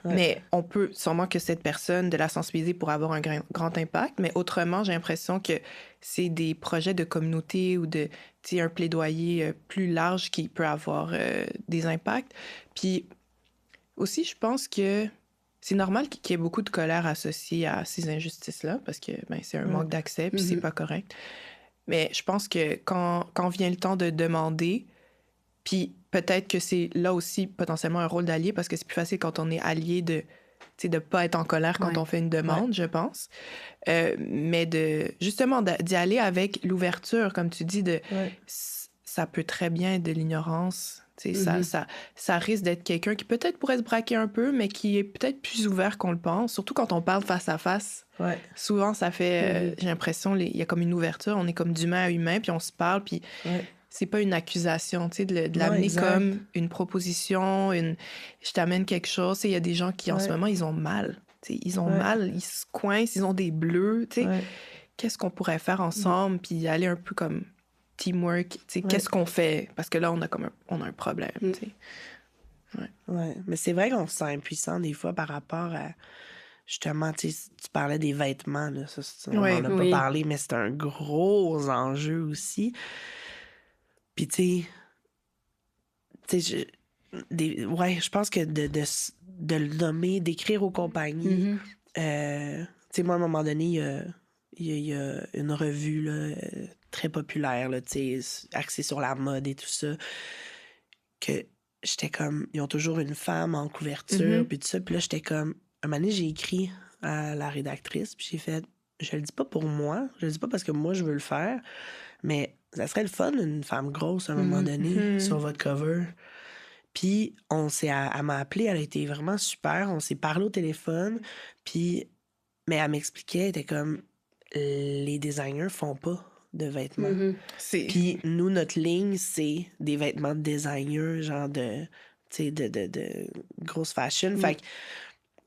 Mais on peut sûrement que cette personne, de la sensibiliser pour avoir un grand impact. Mais autrement, j'ai l'impression que c'est des projets de communauté ou un plaidoyer plus large qui peut avoir des impacts. Puis aussi, je pense que c'est normal qu'il y ait beaucoup de colère associée à ces injustices-là, parce que c'est un manque d'accès, puis c'est pas correct. Mais je pense que quand vient le temps de demander, puis peut-être que c'est là aussi potentiellement un rôle d'allié, parce que c'est plus facile quand on est allié de ne pas être en colère quand on fait une demande, je pense. Mais justement d'y aller avec l'ouverture, comme tu dis, ça peut très bien être de l'ignorance. Ça risque d'être quelqu'un qui peut-être pourrait se braquer un peu, mais qui est peut-être plus ouvert qu'on le pense, surtout quand on parle face à face. Souvent, ça fait, j'ai l'impression, il y a comme une ouverture, on est comme d'humain à humain, puis on se parle, puis c'est pas une accusation, de l'amener comme une proposition, je t'amène quelque chose. Il y a des gens qui, en ce moment, ils ont mal. Ils ont mal, ils se coincent, ils ont des bleus. Qu'est-ce qu'on pourrait faire ensemble, puis aller un peu comme teamwork, qu'est-ce qu'on fait? Parce que là, on a un problème. Ouais. Mais c'est vrai qu'on se sent impuissant des fois par rapport à... Justement, tu parlais des vêtements, là. Ça, on n'en a pas parlé, mais c'est un gros enjeu aussi. Puis, tu sais, je pense que de le nommer, d'écrire aux compagnies... tu sais, moi, à un moment donné, il y a une revue là, très populaire, là, axée sur la mode et tout ça, que j'étais comme... Ils ont toujours une femme en couverture, puis tout ça. Puis là, j'étais comme... Un moment donné, j'ai écrit à la rédactrice, puis j'ai fait... Je le dis pas pour moi, je le dis pas parce que moi, je veux le faire, mais ça serait le fun, une femme grosse, à un moment donné, sur votre cover. Puis, elle m'a appelée, elle a été vraiment super. On s'est parlé au téléphone, puis... Mais elle m'expliquait, elle était comme... Les designers font pas de vêtements. Puis nous, notre ligne, c'est des vêtements de designer, genre de... Tu sais, de grosse fashion. Fait que...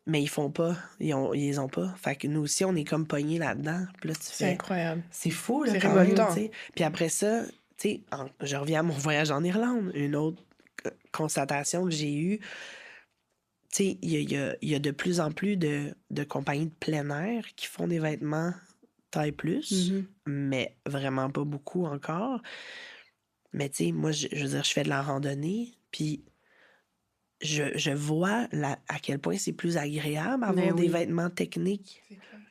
Mais ils font pas. Ils les ont pas. Fait que nous aussi, on est comme pognés là-dedans. Puis là, c'est incroyable. C'est fou, là, c'est quand même, t'sais. Puis après ça, tu sais, je reviens à mon voyage en Irlande. Une autre constatation que j'ai eue, tu sais, il y a de plus en plus de compagnies de plein air qui font des vêtements taille plus, mais vraiment pas beaucoup encore. Mais tu sais, moi, je veux dire, je fais de la randonnée, puis je vois à quel point c'est plus agréable avoir des vêtements techniques.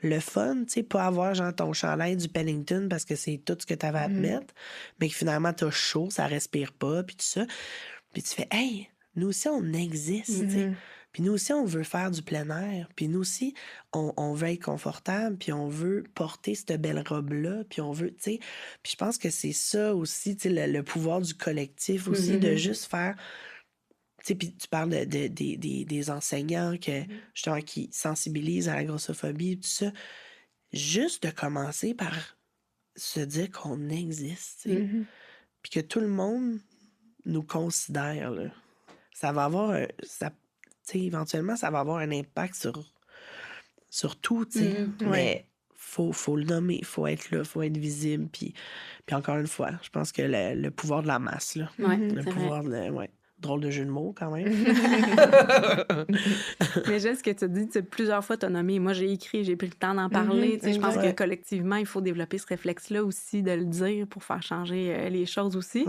Le fun, tu sais, pas avoir genre ton chandail du Pennington parce que c'est tout ce que t'avais à te mettre, mais que finalement t'as chaud, ça respire pas, puis tout ça. Puis tu fais, hey, nous aussi, on existe, tu sais. Puis nous aussi, on veut faire du plein air. Puis nous aussi, on veut être confortable, puis on veut porter cette belle robe-là, puis on veut, tu sais... Puis je pense que c'est ça aussi, tu sais, le pouvoir du collectif aussi, de juste faire... Tu sais, puis tu parles des enseignants justement, qui sensibilisent à la grossophobie, tout ça. Juste de commencer par se dire qu'on existe, tu sais. Puis que tout le monde nous considère, là. Ça va avoir... éventuellement, ça va avoir un impact sur tout, tu sais. Mais faut le nommer, faut être là, faut être visible. Puis encore une fois, je pense que le pouvoir de la masse, là. Le pouvoir de... Drôle de jeu de mots, quand même. Mais j'aime ce que tu dis, plusieurs fois, tu as nommé. Moi, j'ai écrit, j'ai pris le temps d'en parler. Je pense que collectivement, il faut développer ce réflexe-là aussi, de le dire pour faire changer les choses aussi.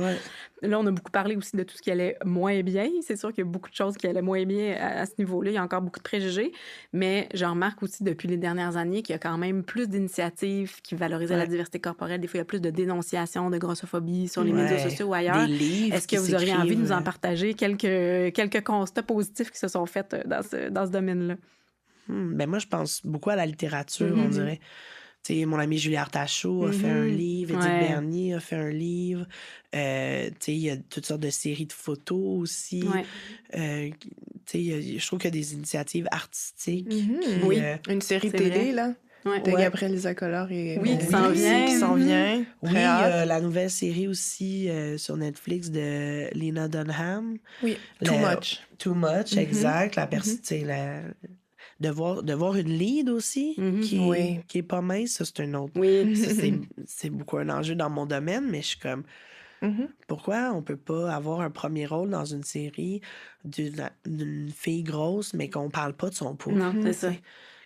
Là, on a beaucoup parlé aussi de tout ce qui allait moins bien. C'est sûr qu'il y a beaucoup de choses qui allaient moins bien à ce niveau-là. Il y a encore beaucoup de préjugés. Mais je remarque aussi depuis les dernières années qu'il y a quand même plus d'initiatives qui valorisent la diversité corporelle. Des fois, il y a plus de dénonciations de grossophobie sur les médias sociaux ou ailleurs. Est-ce que vous auriez envie de nous en partager quelques constats positifs qui se sont faits dans ce domaine-là? Ben moi, je pense beaucoup à la littérature, on dirait. Tu sais, mon ami Julie Artachot a fait un livre, Édith Bernier a fait un livre. Tu sais, il y a toutes sortes de séries de photos aussi. Tu sais, je trouve qu'il y a des initiatives artistiques. Une série télé, là. De Gabrielle Zacolor et qui s'en vient. Oui, la nouvelle série aussi sur Netflix de Lena Dunham. Oui, Too Much. Too Much, exact. La de voir une lead aussi qui est pas mince, ça c'est un autre. C'est beaucoup un enjeu dans mon domaine, mais je suis comme pourquoi on peut pas avoir un premier rôle dans une série d'une fille grosse, mais qu'on parle pas de son poids? Non, c'est ça.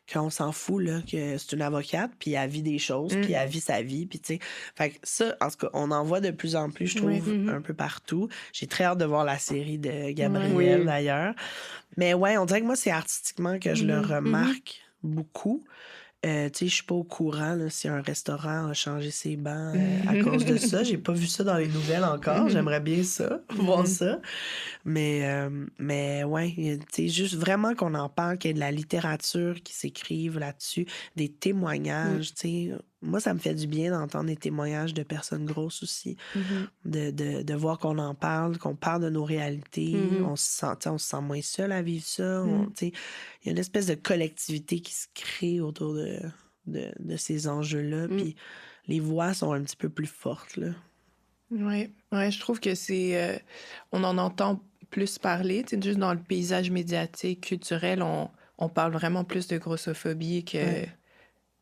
Qu'on s'en fout, là, que c'est une avocate, puis elle vit des choses, puis elle vit sa vie, puis tu sais... Fait que ça, en tout cas, on en voit de plus en plus, je trouve, un peu partout. J'ai très hâte de voir la série de Gabrielle, d'ailleurs. Mais ouais, on dirait que moi, c'est artistiquement que je le remarque beaucoup. Tu sais, je suis pas au courant là, si un restaurant a changé ses bancs à cause de ça. J'ai pas vu ça dans les nouvelles encore. J'aimerais bien ça, voir ça. Mais ouais, tu sais, juste vraiment qu'on en parle, qu'il y ait de la littérature qui s'écrive là-dessus, des témoignages, tu sais. Moi, ça me fait du bien d'entendre des témoignages de personnes grosses aussi, de voir qu'on en parle, qu'on parle de nos réalités. On se sent moins seul à vivre ça. Il y a une espèce de collectivité qui se crée autour de ces enjeux-là. Puis les voix sont un petit peu plus fortes, là. Oui, je trouve que c'est... on en entend plus parler. Juste dans le paysage médiatique, culturel, on parle vraiment plus de grossophobie que...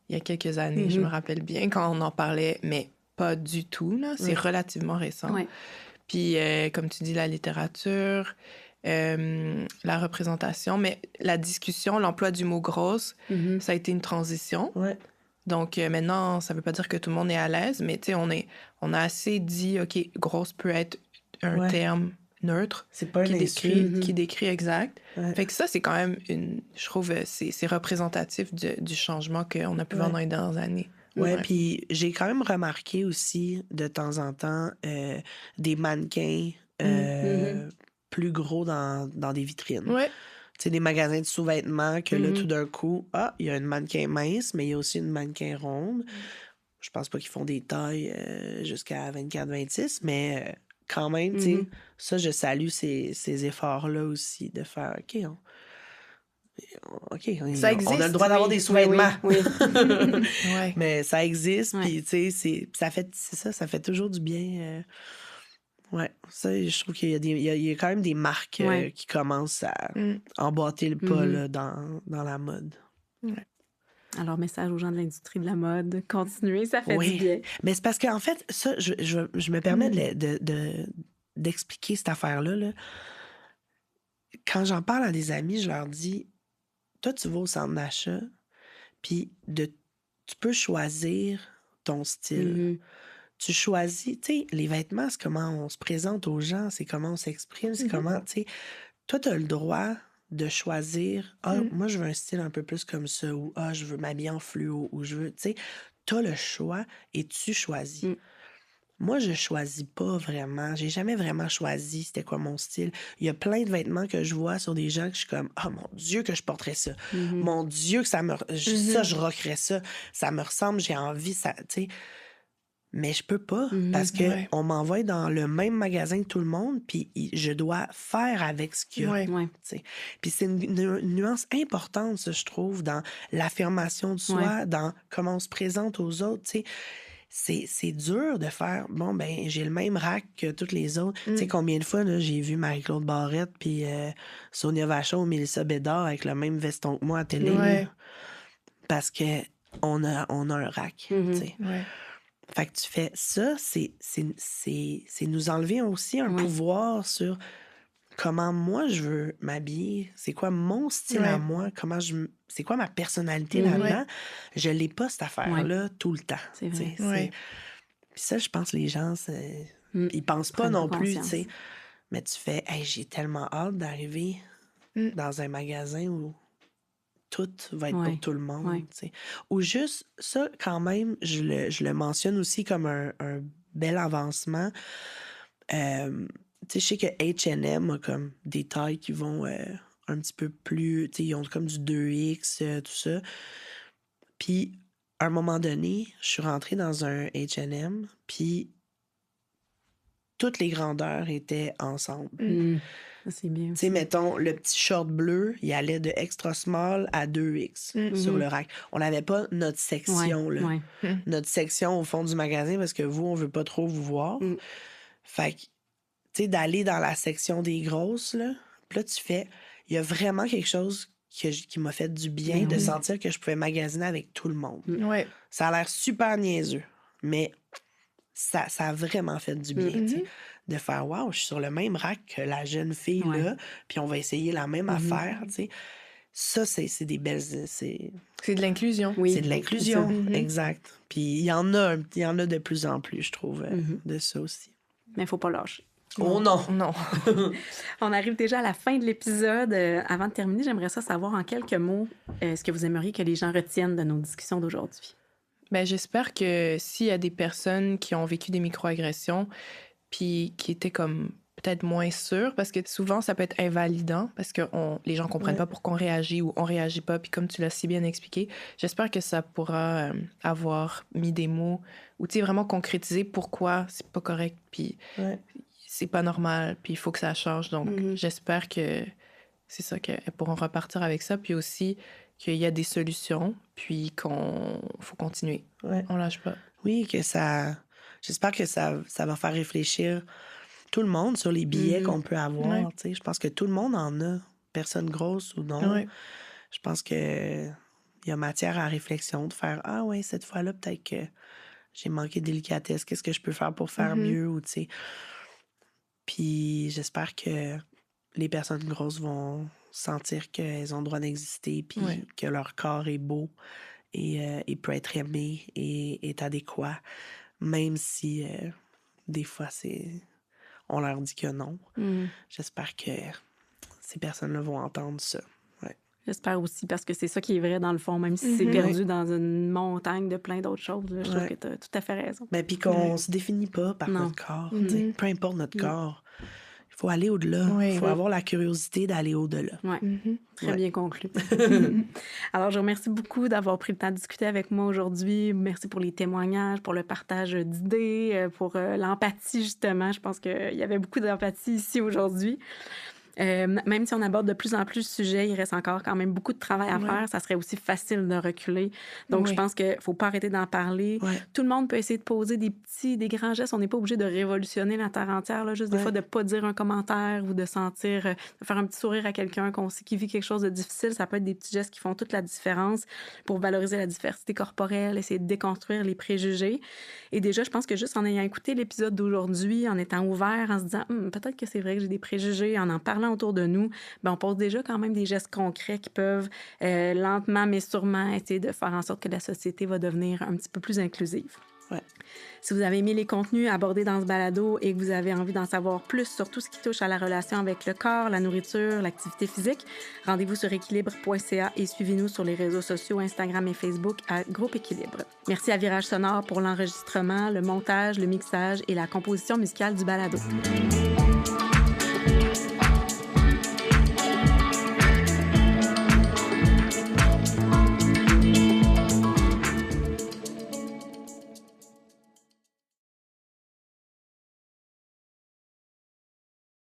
Il y a quelques années, je me rappelle bien, quand on en parlait, mais pas du tout, là. C'est relativement récent. Puis, comme tu dis, la littérature, la représentation. Mais la discussion, l'emploi du mot grosse, ça a été une transition. Ouais. Donc maintenant, ça veut pas dire que tout le monde est à l'aise, mais tu sais, on a assez dit, OK, grosse peut être un terme neutre C'est pas qui décrit exact. Ouais. Fait que ça, c'est quand même je trouve, c'est représentatif du changement qu'on a pu voir dans les dernières années. Ouais, puis j'ai quand même remarqué aussi, de temps en temps, des mannequins plus gros dans des vitrines. Ouais. Tu sais, des magasins de sous-vêtements que là, tout d'un coup, il y a une mannequin mince, mais il y a aussi une mannequin ronde. Je pense pas qu'ils font des tailles jusqu'à 24-26, mais quand même, tu sais, ça, je salue ces efforts-là aussi, de faire, OK, ça existe, on a le droit d'avoir des sous-vêtements. Oui. Ouais. Mais ça existe, Ouais. puis tu sais, ça fait toujours du bien. Ouais, ça, je trouve qu'il y a quand même des marques qui commencent à emboîter le pas là, dans la mode. Ouais. Alors, message aux gens de l'industrie de la mode, continuez, ça fait du bien. Mais c'est parce qu'en fait, ça, je me permets d'expliquer cette affaire-là. Là. Quand j'en parle à des amis, je leur dis, toi, tu vas au centre d'achat, puis tu peux choisir ton style. Tu choisis, tu sais, les vêtements, c'est comment on se présente aux gens, c'est comment on s'exprime, c'est comment, tu sais, toi, tu as le droit de choisir, moi, je veux un style un peu plus comme ça, ou je veux m'habiller en fluo, ou je veux, tu sais, tu as le choix et tu choisis. Moi, je choisis pas vraiment. J'ai jamais vraiment choisi c'était quoi mon style. Il y a plein de vêtements que je vois sur des gens que je suis comme, oh mon Dieu que je porterais ça. Mon Dieu que ça je rockerais ça. Ça me ressemble, j'ai envie, ça, tu sais. Mais je peux pas parce que on m'envoie dans le même magasin que tout le monde, puis je dois faire avec ce qu'il y a. Ouais. Puis c'est une nuance importante, ça, je trouve, dans l'affirmation de soi, dans comment on se présente aux autres. Tu sais, c'est dur de faire, bon, ben j'ai le même rack que toutes les autres. Tu sais, combien de fois là, j'ai vu Marie-Claude Barrette puis Sonia Vachon ou Mélissa Bédard avec le même veston que moi à télé. Là, parce que on a un rack, tu sais. Fait que tu fais ça, c'est nous enlever aussi un pouvoir sur comment moi je veux m'habiller, c'est quoi mon style à moi, c'est quoi ma personnalité là-dedans. Je l'ai pas, cette affaire-là, tout le temps. C'est vrai. Puis ça, je pense que les gens, ils pensent pas non plus, tu sais. Mais tu fais, hey, j'ai tellement hâte d'arriver dans un magasin où tout va être pour tout le monde. Tu sais. Ou juste, ça, quand même, je le mentionne aussi comme un bel avancement. Tu sais, je sais que H&M a comme des tailles qui vont un petit peu plus... Tu sais, ils ont comme du 2X, tout ça. Puis, à un moment donné, je suis rentrée dans un H&M, puis toutes les grandeurs étaient ensemble. C'est bien. Tu sais, mettons, le petit short bleu, il allait de extra small à 2X sur le rack. On n'avait pas notre section, là. Notre section au fond du magasin parce que vous, on veut pas trop vous voir. Fait que, tu sais, d'aller dans la section des grosses, là, puis là, tu fais... Il y a vraiment quelque chose qui m'a fait du bien de sentir que je pouvais magasiner avec tout le monde. Ça a l'air super niaiseux, mais ça a vraiment fait du bien, tu sais, de faire « Wow, je suis sur le même rack que la jeune fille, là, puis on va essayer la même affaire, tu sais. » Ça, c'est des belles... C'est de l'inclusion. C'est de l'inclusion, exact. Puis il y en a de plus en plus, je trouve, de ça aussi. Mais il faut pas lâcher. Oh non! Non. On arrive déjà à la fin de l'épisode. Avant de terminer, j'aimerais savoir en quelques mots ce que vous aimeriez que les gens retiennent de nos discussions d'aujourd'hui. Ben, j'espère que s'il y a des personnes qui ont vécu des microagressions puis qui étaient comme peut-être moins sûres, parce que souvent, ça peut être invalidant parce que les gens comprennent pas pourquoi on réagit ou on réagit pas. Puis comme tu l'as si bien expliqué, j'espère que ça pourra avoir mis des mots ou, tu sais, vraiment concrétiser pourquoi c'est pas correct puis c'est pas normal puis il faut que ça change. Donc, j'espère que c'est ça, qu'elles pourront repartir avec ça. Puis aussi qu'il y a des solutions, puis qu'on faut continuer. On lâche pas. Oui, que ça... J'espère que ça va faire réfléchir tout le monde sur les billets qu'on peut avoir. Tu sais. Je pense que tout le monde en a, personne grosse ou non. Je pense que il y a matière à réflexion de faire « Ah ouais, cette fois-là, peut-être que j'ai manqué de délicatesse. Qu'est-ce que je peux faire pour faire mieux? » ou tu sais. Puis j'espère que les personnes grosses vont sentir qu'elles ont le droit d'exister, puis que leur corps est beau et peut être aimé et est adéquat, même si des fois on leur dit que non. J'espère que ces personnes-là vont entendre ça. Ouais. J'espère aussi, parce que c'est ça qui est vrai dans le fond, même si c'est perdu dans une montagne de plein d'autres choses. Là, je trouve que tu as tout à fait raison. Ben, puis qu'on se définit pas par notre corps. Peu importe notre corps. Il faut aller au-delà. Il faut avoir la curiosité d'aller au-delà. Oui, très bien conclu. Alors, je vous remercie beaucoup d'avoir pris le temps de discuter avec moi aujourd'hui. Merci pour les témoignages, pour le partage d'idées, pour l'empathie, justement. Je pense qu'il y avait beaucoup d'empathie ici aujourd'hui. Même si on aborde de plus en plus le sujet, il reste encore quand même beaucoup de travail à faire. Ça serait aussi facile de reculer. Donc, je pense qu'il ne faut pas arrêter d'en parler. Tout le monde peut essayer de poser des grands gestes. On n'est pas obligé de révolutionner la terre entière. Là. Juste des fois, de ne pas dire un commentaire ou de sentir, de faire un petit sourire à quelqu'un qu'on sait qui vit quelque chose de difficile. Ça peut être des petits gestes qui font toute la différence pour valoriser la diversité corporelle, essayer de déconstruire les préjugés. Et déjà, je pense que juste en ayant écouté l'épisode d'aujourd'hui, en étant ouvert, en se disant peut-être que c'est vrai que j'ai des préjugés, en parlant autour de nous, ben on pose déjà quand même des gestes concrets qui peuvent lentement mais sûrement essayer de faire en sorte que la société va devenir un petit peu plus inclusive. Ouais. Si vous avez aimé les contenus abordés dans ce balado et que vous avez envie d'en savoir plus sur tout ce qui touche à la relation avec le corps, la nourriture, l'activité physique, rendez-vous sur équilibre.ca et suivez-nous sur les réseaux sociaux Instagram et Facebook à Groupe Équilibre. Merci à Virage Sonore pour l'enregistrement, le montage, le mixage et la composition musicale du balado.